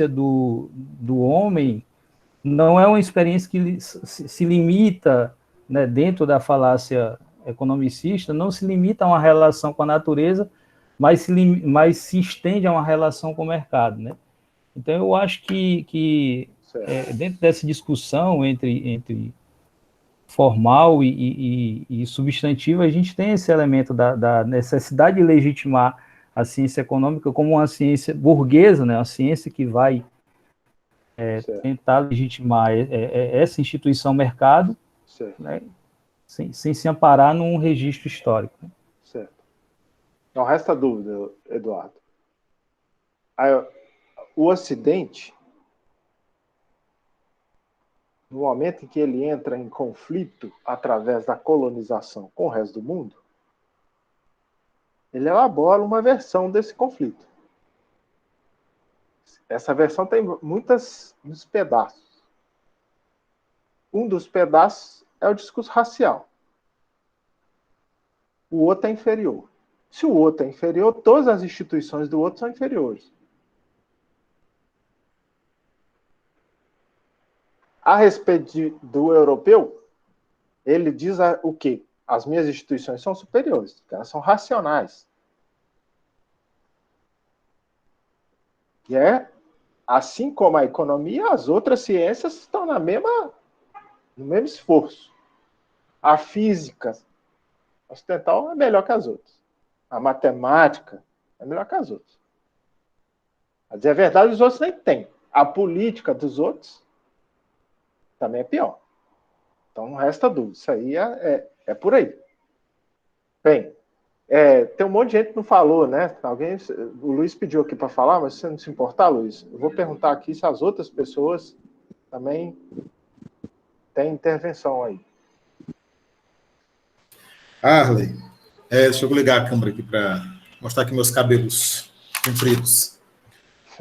do homem não é uma experiência que se limita, né, dentro da falácia economicista não se limita a uma relação com a natureza, mas se estende a uma relação com o mercado, né? Então, eu acho que dentro dessa discussão entre formal e substantivo, a gente tem esse elemento da necessidade de legitimar a ciência econômica como uma ciência burguesa, né? Uma ciência que vai tentar legitimar essa instituição mercado, né? Sem se amparar num registro histórico. Né? Certo. Não resta dúvida, Eduardo. O Ocidente, no momento em que ele entra em conflito através da colonização com o resto do mundo, ele elabora uma versão desse conflito. Essa versão tem muitos pedaços. Um dos pedaços é o discurso racial. O outro é inferior. Se o outro é inferior, todas as instituições do outro são inferiores. A respeito do europeu, ele diz o quê? As minhas instituições são superiores, elas são racionais. E assim como a economia, as outras ciências estão no mesmo esforço. A física ocidental é melhor que as outras. A matemática é melhor que as outras. A dizer a verdade, os outros nem têm. A política dos outros também é pior. Então não resta dúvida. Isso aí é por aí. Bem, tem um monte de gente que não falou, né? O Luiz pediu aqui para falar, mas se você não se importar, Luiz, eu vou perguntar aqui se as outras pessoas também têm intervenção aí. Arley, deixa eu ligar a câmera aqui para mostrar aqui meus cabelos compridos.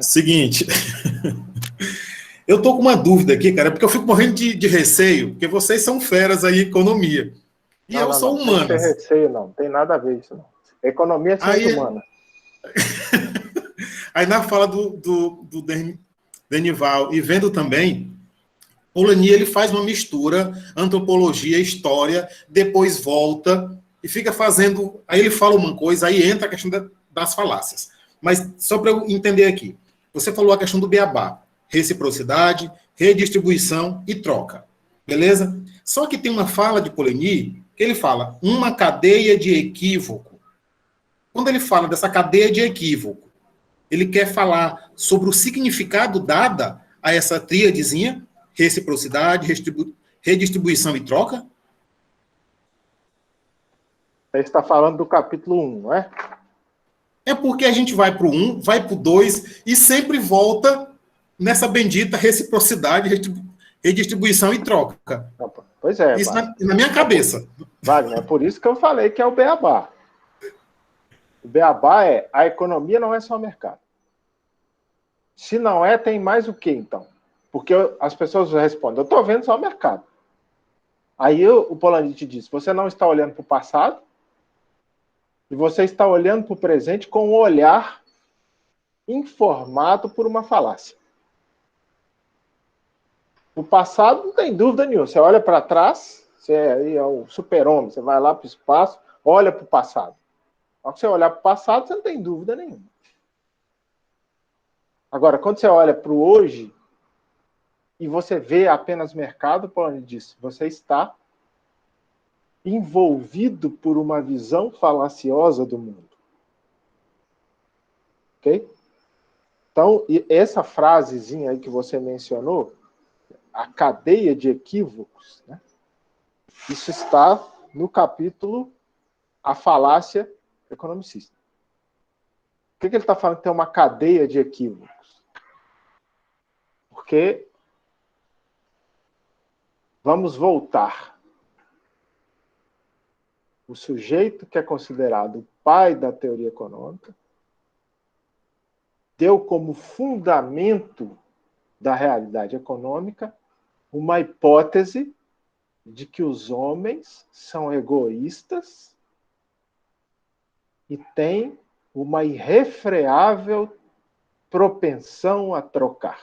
Seguinte, eu tô com uma dúvida aqui, cara, porque eu fico morrendo de receio, porque vocês são feras aí em economia. E eu sou humano. Não tem receio, não. Tem nada a ver isso, não. Economia é ciência humana. Aí na fala do Denival, e vendo também, Polanyi, ele faz uma mistura, antropologia, história, depois volta e fica fazendo... Aí ele fala uma coisa, aí entra a questão das falácias. Mas só para eu entender aqui, você falou a questão do beabá, reciprocidade, redistribuição e troca, beleza? Só que tem uma fala de Polanyi que ele fala uma cadeia de equívoco. Quando ele fala dessa cadeia de equívoco, ele quer falar sobre o significado dado a essa tríadezinha, reciprocidade, redistribuição e troca? Você está falando do capítulo 1, não é? É porque a gente vai para o 1, vai para o 2 e sempre volta nessa bendita reciprocidade, redistribuição e troca. Pois é. Isso na minha cabeça. Wagner, é por isso que eu falei que é o beabá. O beabá a economia não é só mercado. Se não é, tem mais o quê, então? Porque as pessoas respondem, eu estou vendo só o mercado. Aí o Polanyi te diz, você não está olhando para o passado e você está olhando para o presente com um olhar informado por uma falácia. O passado não tem dúvida nenhuma. Você olha para trás, você é o super-homem, você vai lá para o espaço, olha para o passado. Ao você olhar para o passado, você não tem dúvida nenhuma. Agora, quando você olha para o hoje e você vê apenas mercado, Polanyi diz, você está envolvido por uma visão falaciosa do mundo. Ok? Então, essa frasezinha aí que você mencionou, a cadeia de equívocos, né? Isso está no capítulo A Falácia Economicista. Por que ele está falando que tem uma cadeia de equívocos? Porque vamos voltar. O sujeito que é considerado o pai da teoria econômica deu como fundamento da realidade econômica uma hipótese de que os homens são egoístas e têm uma irrefreável propensão a trocar.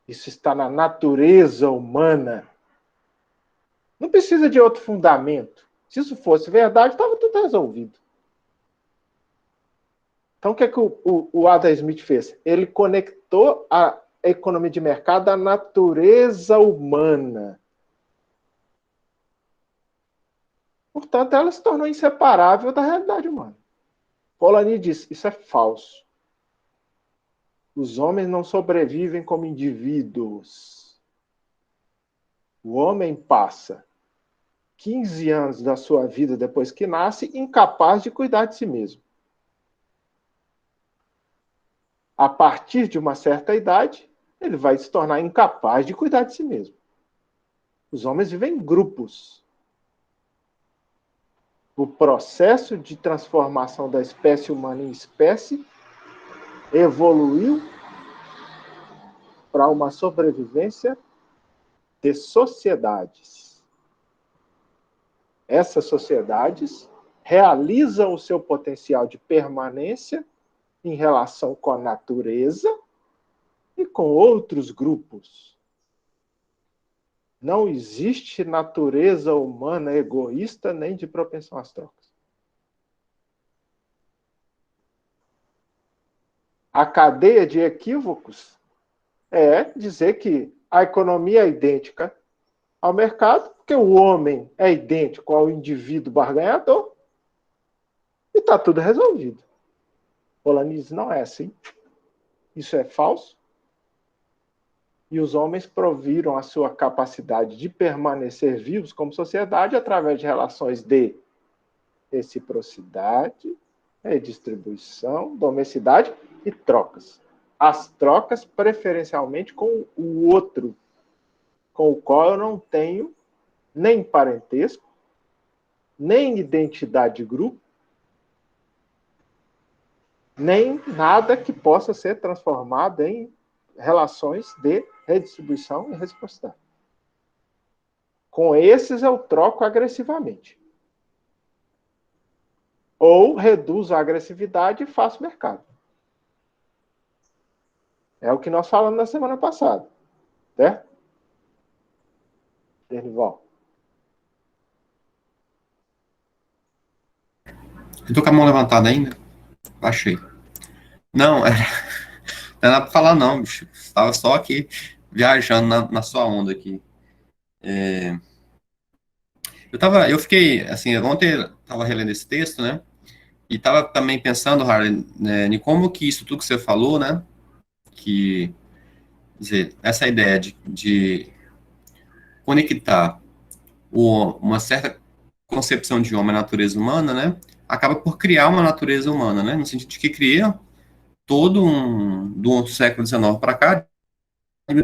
Isso está na natureza humana. Não precisa de outro fundamento. Se isso fosse verdade, estava tudo resolvido. Então, o que o Adam Smith fez? Ele conectou a economia de mercado à natureza humana. Portanto, ela se tornou inseparável da realidade humana. Polanyi diz, isso é falso. Os homens não sobrevivem como indivíduos. O homem passa 15 anos da sua vida depois que nasce incapaz de cuidar de si mesmo. A partir de uma certa idade, ele vai se tornar incapaz de cuidar de si mesmo. Os homens vivem em grupos. O processo de transformação da espécie humana em espécie evoluiu para uma sobrevivência de sociedades. Essas sociedades realizam o seu potencial de permanência em relação com a natureza e com outros grupos. Não existe natureza humana egoísta nem de propensão às trocas. A cadeia de equívocos é dizer que a economia é idêntica ao mercado, porque o homem é idêntico ao indivíduo barganhador, e está tudo resolvido. Polanyi diz, não é assim. Isso é falso. E os homens proviram a sua capacidade de permanecer vivos como sociedade através de relações de reciprocidade, redistribuição, domesticidade e trocas. As trocas preferencialmente com o outro, com o qual eu não tenho nem parentesco, nem identidade de grupo, nem nada que possa ser transformado em relações de redistribuição e reciprocidade. Com esses eu troco agressivamente. Ou reduzo a agressividade e faço mercado. É o que nós falamos na semana passada. Certo? Dernival. Eu tô com a mão levantada ainda? Achei. Não, era... não era pra falar não, bicho. Estava só aqui viajando na sua onda aqui. Eu fiquei, assim, ontem eu estava relendo esse texto, né? E estava também pensando, Harley, né, em como que isso tudo que você falou, né? Que, quer dizer, essa ideia de conectar uma certa concepção de homem à natureza humana, né? Acaba por criar uma natureza humana, né? No sentido de que cria todo do século XIX para cá,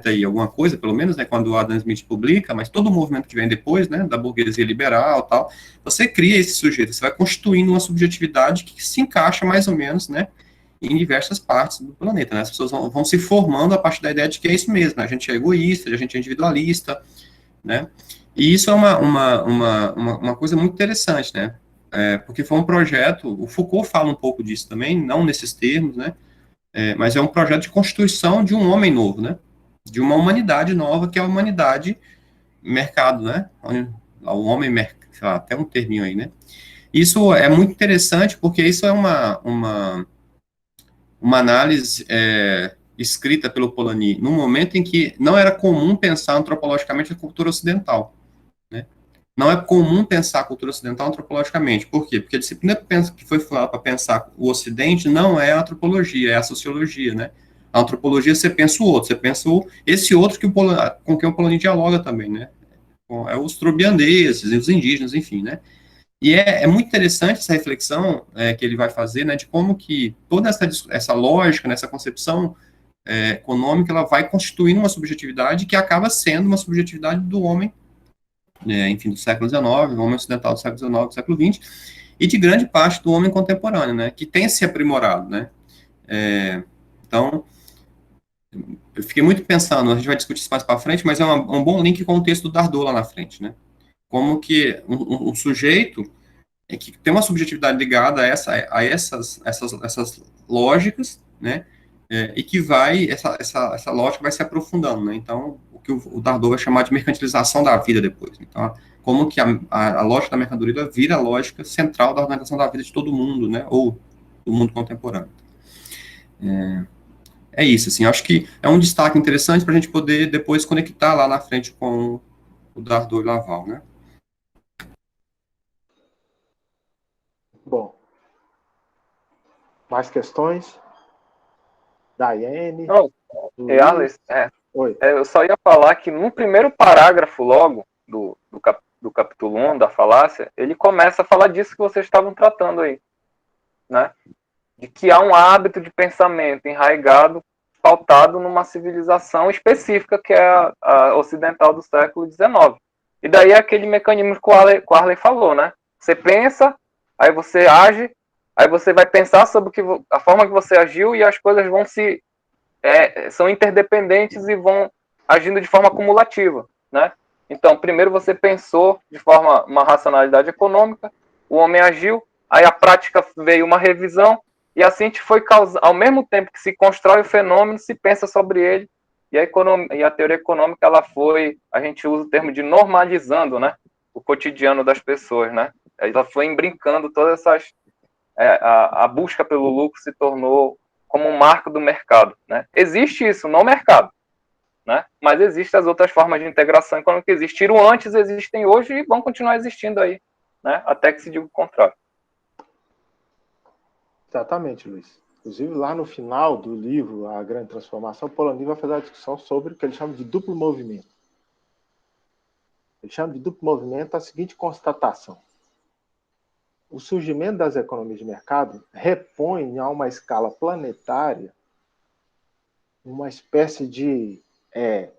aí alguma coisa, pelo menos, né, quando o Adam Smith publica, mas todo o movimento que vem depois, né, da burguesia liberal, tal, você cria esse sujeito, você vai constituindo uma subjetividade que se encaixa mais ou menos, né, em diversas partes do planeta, né, as pessoas vão se formando a partir da ideia de que é isso mesmo, né, a gente é egoísta, a gente é individualista, né, e isso é uma coisa muito interessante, né, porque foi um projeto, o Foucault fala um pouco disso também, não nesses termos, né, mas é um projeto de constituição de um homem novo, né, de uma humanidade nova, que é a humanidade mercado, né? O homem mercado, sei lá, até um terminho aí, né? Isso é muito interessante, porque isso é uma análise escrita pelo Polanyi, num momento em que não era comum pensar antropologicamente a cultura ocidental, né? Não é comum pensar a cultura ocidental antropologicamente. Por quê? Porque a disciplina que foi falada para pensar o Ocidente não é a antropologia, é a sociologia, né? A antropologia, você pensa o outro, você pensa esse outro com quem o Polanyi dialoga também, né? Os trobiandeses, os indígenas, enfim, né? E é muito interessante essa reflexão que ele vai fazer, né, de como que toda essa lógica, né, essa concepção econômica, ela vai constituindo uma subjetividade que acaba sendo uma subjetividade do homem, enfim, do século XIX, do homem ocidental do século XIX, do século XX, e de grande parte do homem contemporâneo, né, que tem se aprimorado, né? Então, eu fiquei muito pensando, a gente vai discutir isso mais para frente, mas é um bom link com o texto do Dardot lá na frente, né? Como que um sujeito que tem uma subjetividade ligada a essas lógicas, né? E que essa lógica vai se aprofundando, né? Então, o que o Dardot vai chamar de mercantilização da vida depois. Então, como que a lógica da mercadoria vira a lógica central da organização da vida de todo mundo, né, ou do mundo contemporâneo. É isso, assim, acho que é um destaque interessante para a gente poder depois conectar lá na frente com o Dardot e Laval, né. Bom, mais questões? Daiane? Não, Arles, Oi. eu só ia falar que no primeiro parágrafo logo do capítulo 1 da falácia, ele começa a falar disso que vocês estavam tratando aí, né? De que há um hábito de pensamento enraizado, pautado numa civilização específica, que é a ocidental do século XIX. E daí é aquele mecanismo que o Arley falou, né? Você pensa, aí você age, aí você vai pensar sobre a forma que você agiu e as coisas vão são interdependentes e vão agindo de forma acumulativa, né? Então, primeiro você pensou de forma uma racionalidade econômica, o homem agiu, aí a prática veio uma revisão, e assim a gente foi causando, ao mesmo tempo que se constrói o fenômeno, se pensa sobre ele, e a teoria econômica, a gente usa o termo de normalizando, né, o cotidiano das pessoas, né? Ela foi embrincando todas essas, a busca pelo lucro se tornou como um marco do mercado, né? Existe isso no mercado, né? Mas existem as outras formas de integração econômica que existiram antes, existem hoje e vão continuar existindo aí, né? Até que se diga o contrário. Exatamente, Luiz. Inclusive, lá no final do livro, A Grande Transformação, Polanyi vai fazer a discussão sobre o que ele chama de duplo movimento. Ele chama de duplo movimento a seguinte constatação. O surgimento das economias de mercado repõe a uma escala planetária uma espécie de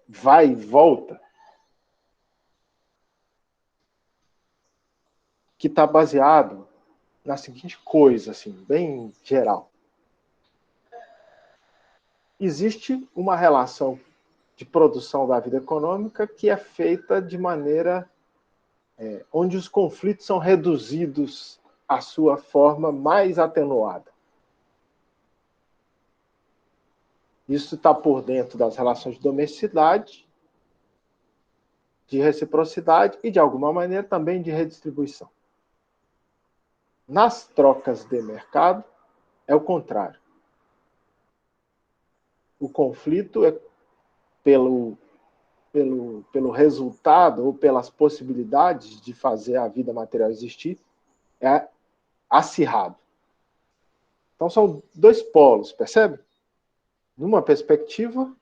vai e volta que está baseado na seguinte coisa, assim, bem geral. Existe uma relação de produção da vida econômica que é feita de maneira onde os conflitos são reduzidos à sua forma mais atenuada. Isso está por dentro das relações de domesticidade, de reciprocidade e, de alguma maneira, também de redistribuição. Nas trocas de mercado, é o contrário. O conflito é pelo resultado ou pelas possibilidades de fazer a vida material existir, é acirrado. Então, são dois polos, percebe? Numa perspectiva,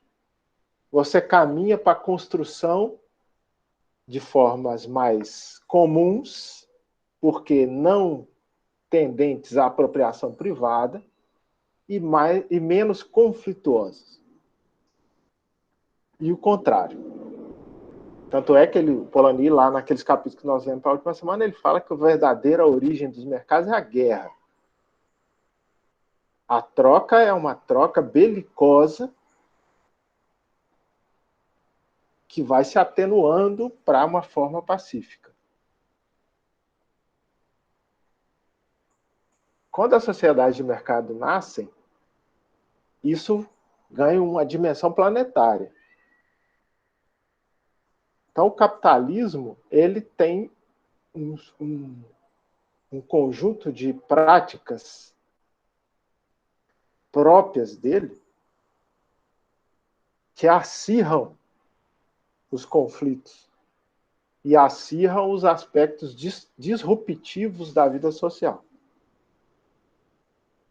você caminha para a construção de formas mais comuns, porque não tendentes à apropriação privada, e menos conflituosas. E o contrário. Tanto é que o Polanyi, lá naqueles capítulos que nós lemos para a última semana, ele fala que a verdadeira origem dos mercados é a guerra. A troca é uma troca belicosa que vai se atenuando para uma forma pacífica. Quando as sociedades de mercado nascem, isso ganha uma dimensão planetária. Então, o capitalismo ele tem um conjunto de práticas próprias dele que acirram os conflitos e acirram os aspectos disruptivos da vida social.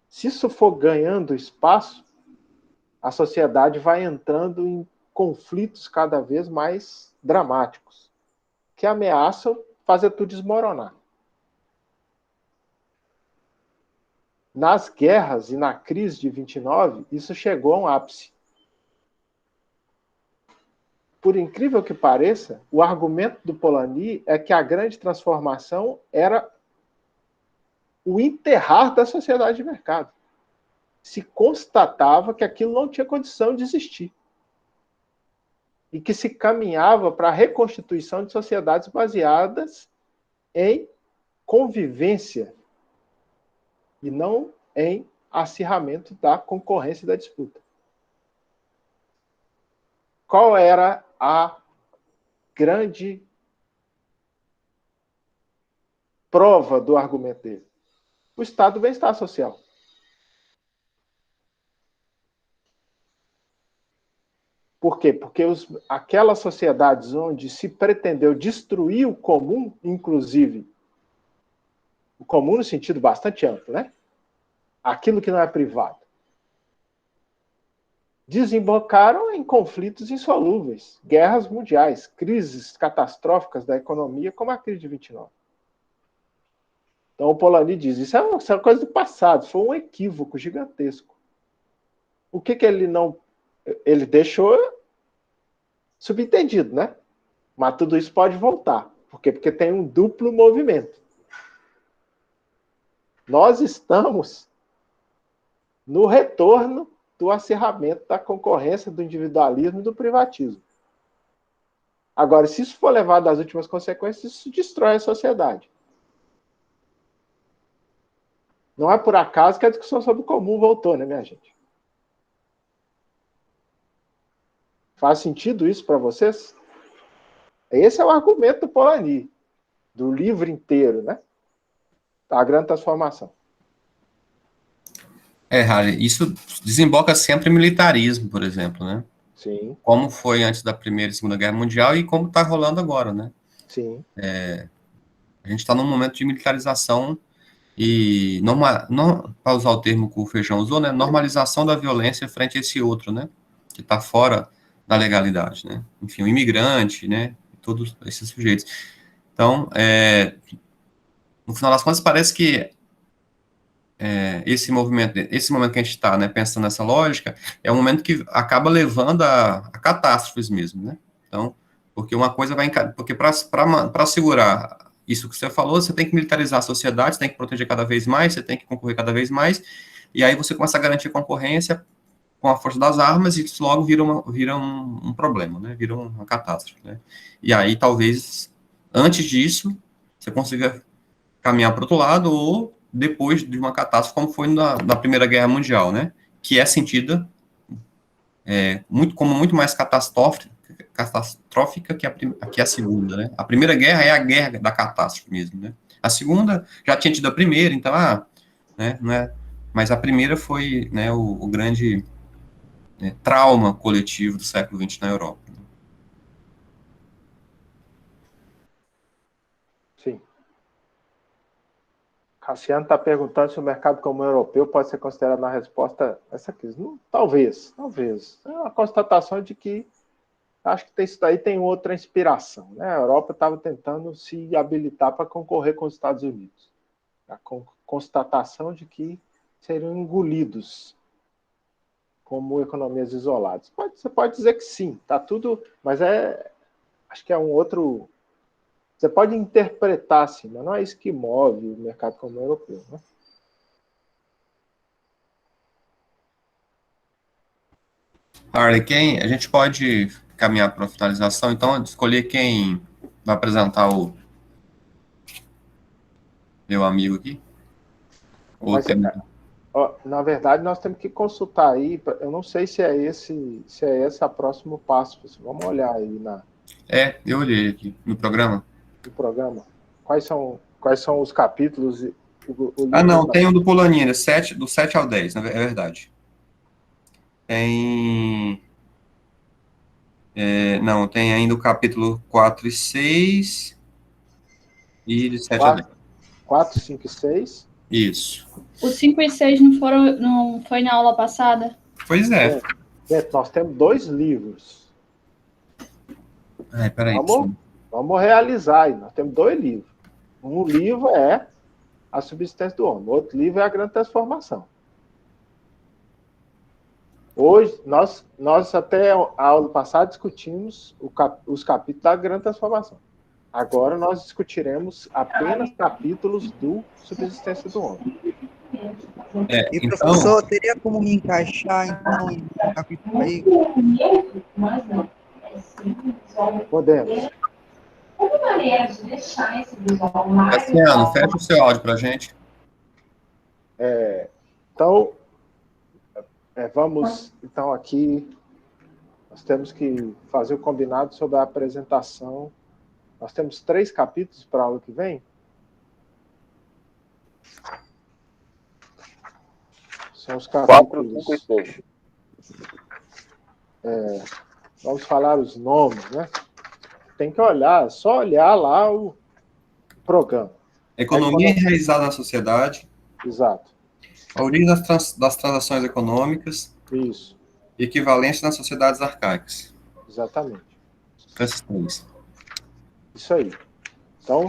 Se isso for ganhando espaço, a sociedade vai entrando em conflitos cada vez mais dramáticos, que ameaçam fazer tudo desmoronar. Nas guerras e na crise de 29, isso chegou a um ápice. Por incrível que pareça, o argumento do Polanyi é que a grande transformação era o enterrar da sociedade de mercado. Se constatava que aquilo não tinha condição de existir. E que se caminhava para a reconstituição de sociedades baseadas em convivência e não em acirramento da concorrência e da disputa. Qual era a grande prova do argumento dele? O estado do bem-estar social. Por quê? Porque aquelas sociedades onde se pretendeu destruir o comum, inclusive, o comum no sentido bastante amplo, né? Aquilo que não é privado, desembocaram em conflitos insolúveis, guerras mundiais, crises catastróficas da economia, como a crise de 29. Então o Polanyi diz, isso é uma coisa do passado, foi um equívoco gigantesco. O que ele não... Ele deixou subentendido, né? Mas tudo isso pode voltar. Por quê? Porque tem um duplo movimento. Nós estamos no retorno do acirramento da concorrência, do individualismo e do privatismo. Agora, se isso for levado às últimas consequências, isso destrói a sociedade. Não é por acaso que a discussão sobre o comum voltou, né, minha gente? Faz sentido isso para vocês? Esse é o argumento do Polanyi, do livro inteiro, né? A grande transformação. Harry, isso desemboca sempre em militarismo, por exemplo, né? Sim. Como foi antes da Primeira e Segunda Guerra Mundial e como está rolando agora, né? Sim. A gente está num momento de militarização e, para usar o termo que o Feijão usou, né? Normalização da violência frente a esse outro, né? Que está fora da legalidade, né? Enfim, o imigrante, né? Todos esses sujeitos. Então, no final das contas, parece que esse momento que a gente está, né, pensando nessa lógica, é um momento que acaba levando a catástrofes mesmo, né? Então, porque uma coisa vai... Porque para segurar isso que você falou, você tem que militarizar a sociedade, você tem que proteger cada vez mais, você tem que concorrer cada vez mais, e aí você começa a garantir concorrência com a força das armas, e isso logo vira um problema, né? Vira uma catástrofe, né? E aí, talvez, antes disso, você consiga caminhar para o outro lado, ou depois de uma catástrofe, como foi na Primeira Guerra Mundial, né? Que é sentida como muito mais catastrófica que a Segunda, né? A Primeira Guerra é a guerra da catástrofe mesmo, né? A Segunda já tinha tido a Primeira, então, né? Não é, mas a Primeira foi, né, o grande trauma coletivo do século XX na Europa. Sim. Cassiano está perguntando se o mercado comum europeu pode ser considerado na resposta a essa crise. Talvez. É uma constatação de que acho que isso daí tem outra inspiração, né? A Europa estava tentando se habilitar para concorrer com os Estados Unidos. A constatação de que seriam engolidos como economias isoladas. Você pode dizer que sim, tá tudo, mas acho que é um outro... Você pode interpretar assim, mas não é isso que move o mercado comum europeu, né? Harley, a gente pode caminhar para a finalização, então escolher quem vai apresentar o meu amigo aqui. Na verdade, nós temos que consultar aí. Eu não sei se é esse o próximo passo. Vamos olhar aí eu olhei aqui no programa. No programa. Quais são os capítulos? Não, tem um do Polanyi, do 7 ao 10, é verdade. Tem... tem ainda o capítulo 4 e 6 e de 7 a 10. 4, 5 e 6? Isso. Os 5 e 6 não foi na aula passada? Pois é. Nós temos 2 livros. Peraí. Vamos realizar aí. Nós temos 2 livros. Um livro é A Subsistência do Homem. Outro livro é A Grande Transformação. Hoje, nós até a aula passada discutimos os capítulos da Grande Transformação. Agora nós discutiremos apenas capítulos do Subsistência do Homem. E, professor, teria como me encaixar, então, em um capítulo aí? Podemos. Cassiano, fecha o seu áudio para a gente. Então, vamos, então, aqui, Nós temos que fazer o combinado sobre a apresentação. Nós temos 3 capítulos para a aula que vem. São os capítulos... 4, 5 e 6. Vamos falar os nomes, né? Tem que olhar, só olhar lá o programa. Economia enraizada na sociedade. Exato. A origem das transações econômicas. Isso. E equivalência nas sociedades arcaicas. Exatamente. Esses 3. Isso aí. Então,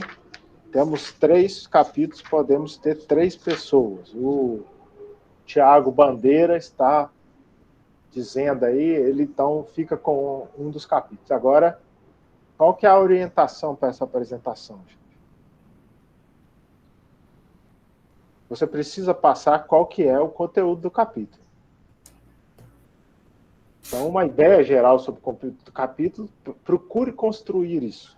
temos 3 capítulos, podemos ter 3 pessoas. O Tiago Bandeira está dizendo aí, ele então fica com um dos capítulos. Agora, qual que é a orientação para essa apresentação, gente? Você precisa passar qual que é o conteúdo do capítulo. Então, uma ideia geral sobre o conteúdo do capítulo, procure construir isso.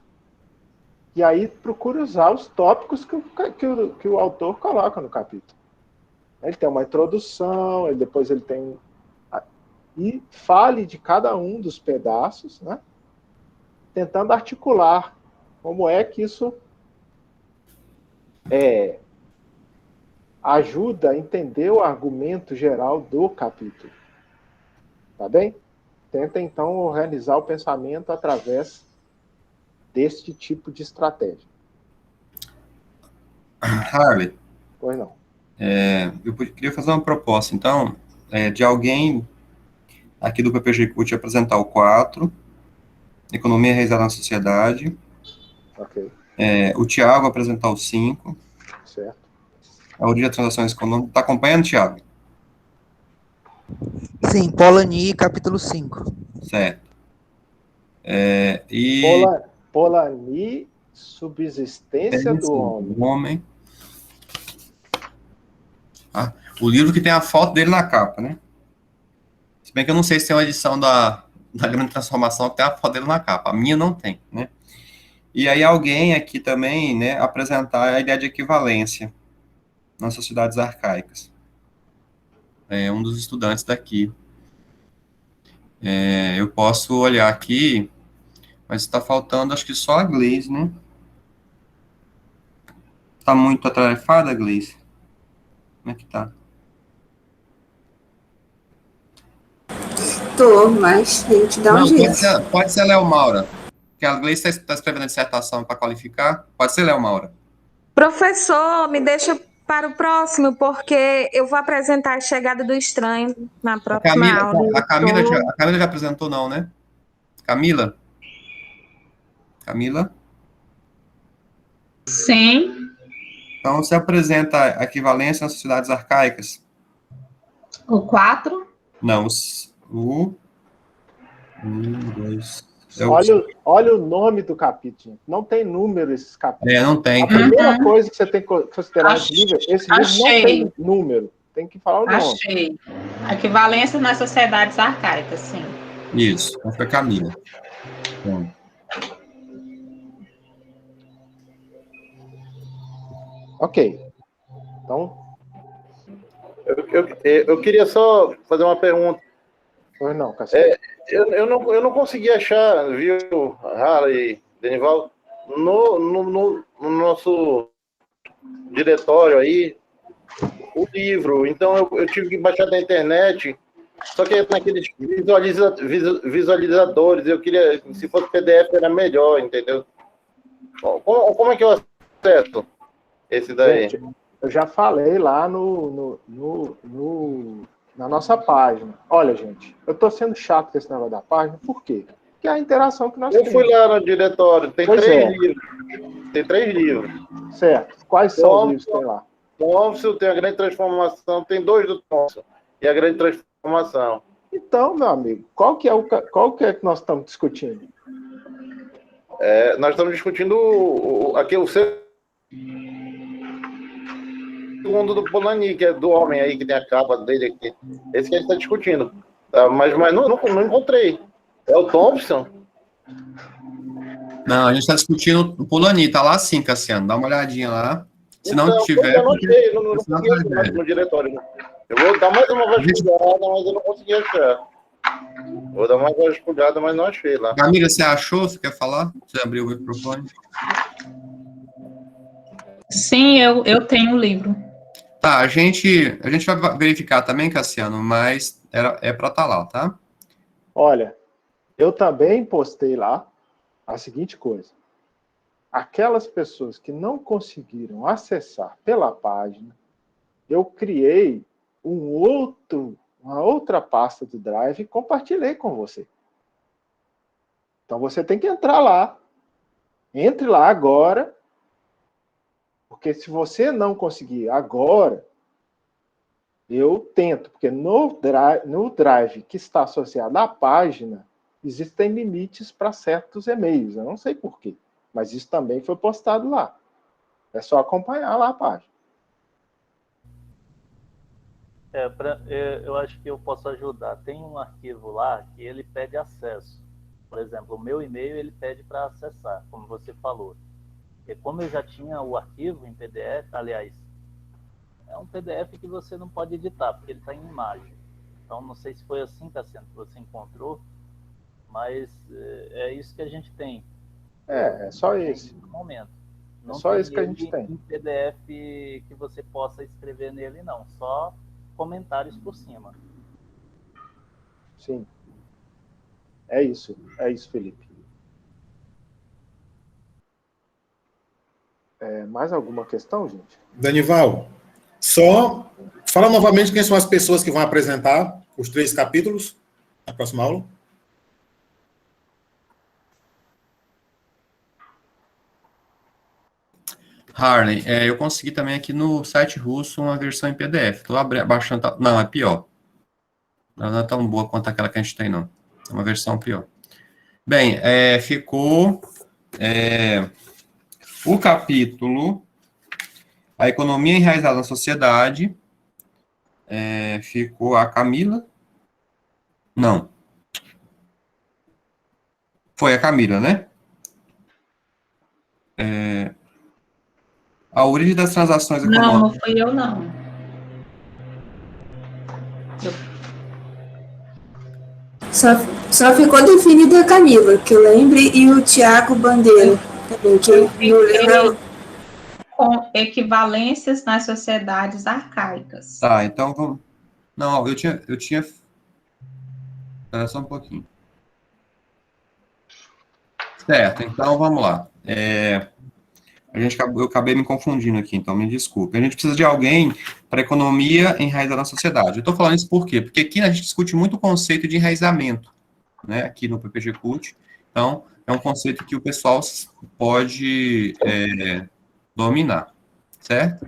E aí, procure usar os tópicos que o autor coloca no capítulo. Ele tem uma introdução, depois ele tem... E fale de cada um dos pedaços, né? Tentando articular como é que isso ajuda a entender o argumento geral do capítulo. Tá bem? Tenta, então, organizar o pensamento através deste tipo de estratégia. Harley. Pois não. Eu queria fazer uma proposta, então, de alguém aqui do PPG CUT apresentar o 4, Economia Enraizada na Sociedade. Ok. O Tiago apresentar o 5. Certo. A origem das transações econômicas. Está acompanhando, Tiago? Sim, Polanyi, capítulo 5. Certo. Polanyi, subsistência do homem. O livro que tem a foto dele na capa, né? Se bem que eu não sei se tem uma edição da Grande Transformação que tem a foto dele na capa. A minha não tem, né? E aí alguém aqui também, né, apresentar a ideia de equivalência nas sociedades arcaicas. Um dos estudantes daqui. Eu posso olhar aqui, mas está faltando, acho que só a Gleice, né? Está muito atarefada, Gleice? Como é que tá? Tô, mas tem que dar um jeito. Pode ser Léo Maura, porque a Gleice está escrevendo a dissertação para qualificar. Pode ser Léo Maura. Professor, me deixa para o próximo, porque eu vou apresentar a chegada do estranho na próxima aula. A Camila já apresentou, não, né? Camila? Sim. Então, você apresenta a equivalência nas sociedades arcaicas? O 4? Não, o 1, 2... Olha o nome do capítulo. Não tem número esses capítulos. Não tem. A primeira coisa que você tem que considerar esse livro não tem número. Tem que falar o nome. Achei. Equivalência nas sociedades arcaicas, sim. Isso, foi a Camila. Bom. Ok. Então... Eu queria só fazer uma pergunta. Pois não, Cassiano. Eu não consegui achar, viu, Harley, Denival, no nosso diretório aí, o livro. Então, eu tive que baixar da internet, só que naqueles visualizadores, eu queria, se fosse PDF, era melhor, entendeu? Como é que eu acesso esse daí? Gente, eu já falei lá na nossa página. Olha, gente, eu estou sendo chato com esse negócio da página, por quê? Porque é a interação que nós temos. Eu fui lá no diretório, tem 3 livros. Tem 3 livros. Certo. Quais são os livros que tem lá? Thompson, tem a Grande Transformação, tem 2 do Thompson. E a Grande Transformação. Então, meu amigo, qual que é que nós estamos discutindo? Nós estamos discutindo aqui o segundo do Polanyi, que é do homem aí, que tem a capa dele aqui. Esse que a gente está discutindo. Tá? Mas não encontrei. É o Thompson? Não, a gente está discutindo o Polanyi. Tá lá sim, Cassiano. Dá uma olhadinha lá. Se não tiver... Eu não achei, não consegui no diretório. Eu vou dar mais uma vasculhada, mas eu não consegui achar. Vou dar uma vasculhada, mas não achei lá. Camila, você achou? Você quer falar? Você abriu o microfone? Sim, eu tenho o livro. Tá, a gente vai verificar também, Cassiano, mas é para estar lá, tá? Olha, eu também postei lá a seguinte coisa. Aquelas pessoas que não conseguiram acessar pela página, eu criei uma outra pasta do Drive e compartilhei com você. Então você tem que entrar lá. Entre lá agora, porque se você não conseguir agora, eu tento, porque no Drive que está associado à página, existem limites para certos e-mails. Eu não sei por quê, mas isso também foi postado lá. É só acompanhar lá a página. Eu acho que eu posso ajudar. Tem um arquivo lá que ele pede acesso. Por exemplo, o meu e-mail ele pede para acessar, como você falou. E como eu já tinha o arquivo em PDF, aliás, é um PDF que você não pode editar, porque ele está em imagem. Então, não sei se foi assim, Cassiano, que você encontrou, mas é isso que a gente tem. É só esse. No momento. Não é só tem esse que a gente tem. Em PDF que você possa escrever nele, não. Só comentários por cima. Sim. É isso, Felipe. Mais alguma questão, gente? Danival, só fala novamente quem são as pessoas que vão apresentar os 3 capítulos na próxima aula. Harley, eu consegui também aqui no site russo uma versão em PDF. Estou baixando. Não, é pior. Não é tão boa quanto aquela que a gente tem, não. É uma versão pior. Bem, ficou o capítulo A Economia Enraizada na Sociedade. Ficou a Camila. Não. Foi a Camila, né? A origem das transações econômicas. Não fui eu, não. Só ficou definida a Camila, que eu lembre, e o Tiago Bandeira, também, que eu lembro. Com equivalências nas sociedades arcaicas. Tá, então vamos. Não, eu tinha. Espera só um pouquinho. Certo, então vamos lá. Eu acabei me confundindo aqui, então me desculpe. A gente precisa de alguém para economia enraizada na sociedade. Eu estou falando isso por quê? Porque aqui a gente discute muito o conceito de enraizamento, né, aqui no PPG Cult. Então, é um conceito que o pessoal pode dominar, certo?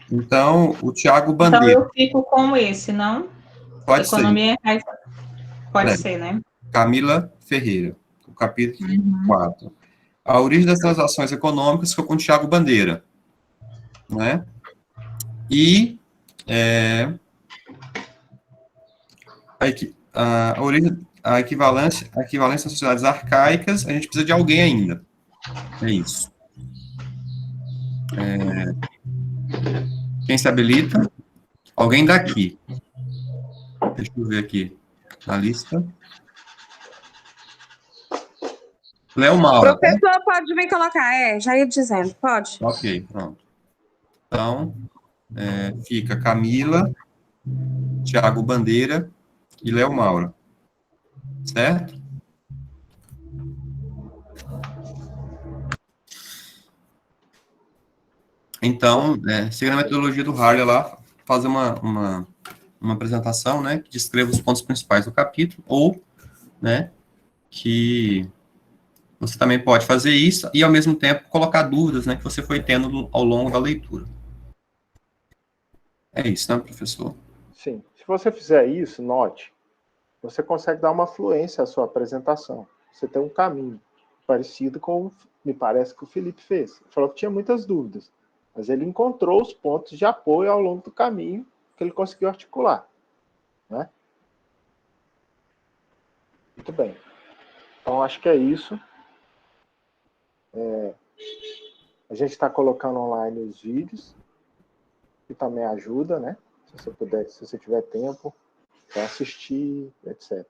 Então, o Tiago Bandeira. Então, eu fico com esse, não? Pode economia ser. Enraizada. Pode ser, né? Camila Ferreira, o capítulo 4. A origem das transações econômicas ficou com o Tiago Bandeira, né? E a equivalência das sociedades arcaicas, a gente precisa de alguém ainda. É isso. Quem se habilita? Alguém daqui. Deixa eu ver aqui na lista. Léo Mauro. Professor, pode me colocar, já ia dizendo, pode. Ok, pronto. Então, fica Camila, Tiago Bandeira e Léo Mauro. Certo? Então, seguindo a metodologia do Harley lá, fazer uma apresentação, né, que descreva os pontos principais do capítulo, ou, né, que você também pode fazer isso e, ao mesmo tempo, colocar dúvidas, né, que você foi tendo ao longo da leitura. É isso, né, professor? Sim. Se você fizer isso, note, você consegue dar uma fluência à sua apresentação. Você tem um caminho parecido com, me parece, que o Felipe fez. Ele falou que tinha muitas dúvidas, mas ele encontrou os pontos de apoio ao longo do caminho que ele conseguiu articular. Né? Muito bem. Então, acho que é isso. A gente está colocando online os vídeos, que também ajuda, né? Se você puder, se você tiver tempo para assistir, etc.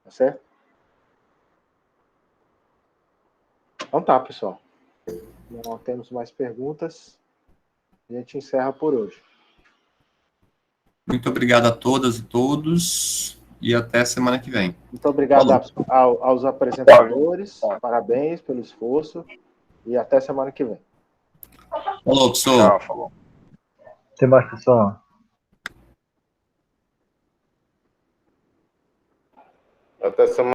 Tá certo? Então tá, pessoal. Não temos mais perguntas. A gente encerra por hoje. Muito obrigado a todas e todos, e até semana que vem. Muito obrigado aos apresentadores, parabéns pelo esforço, e até semana que vem. Falou, pessoal. Falou. Até mais, pessoal. Até semana.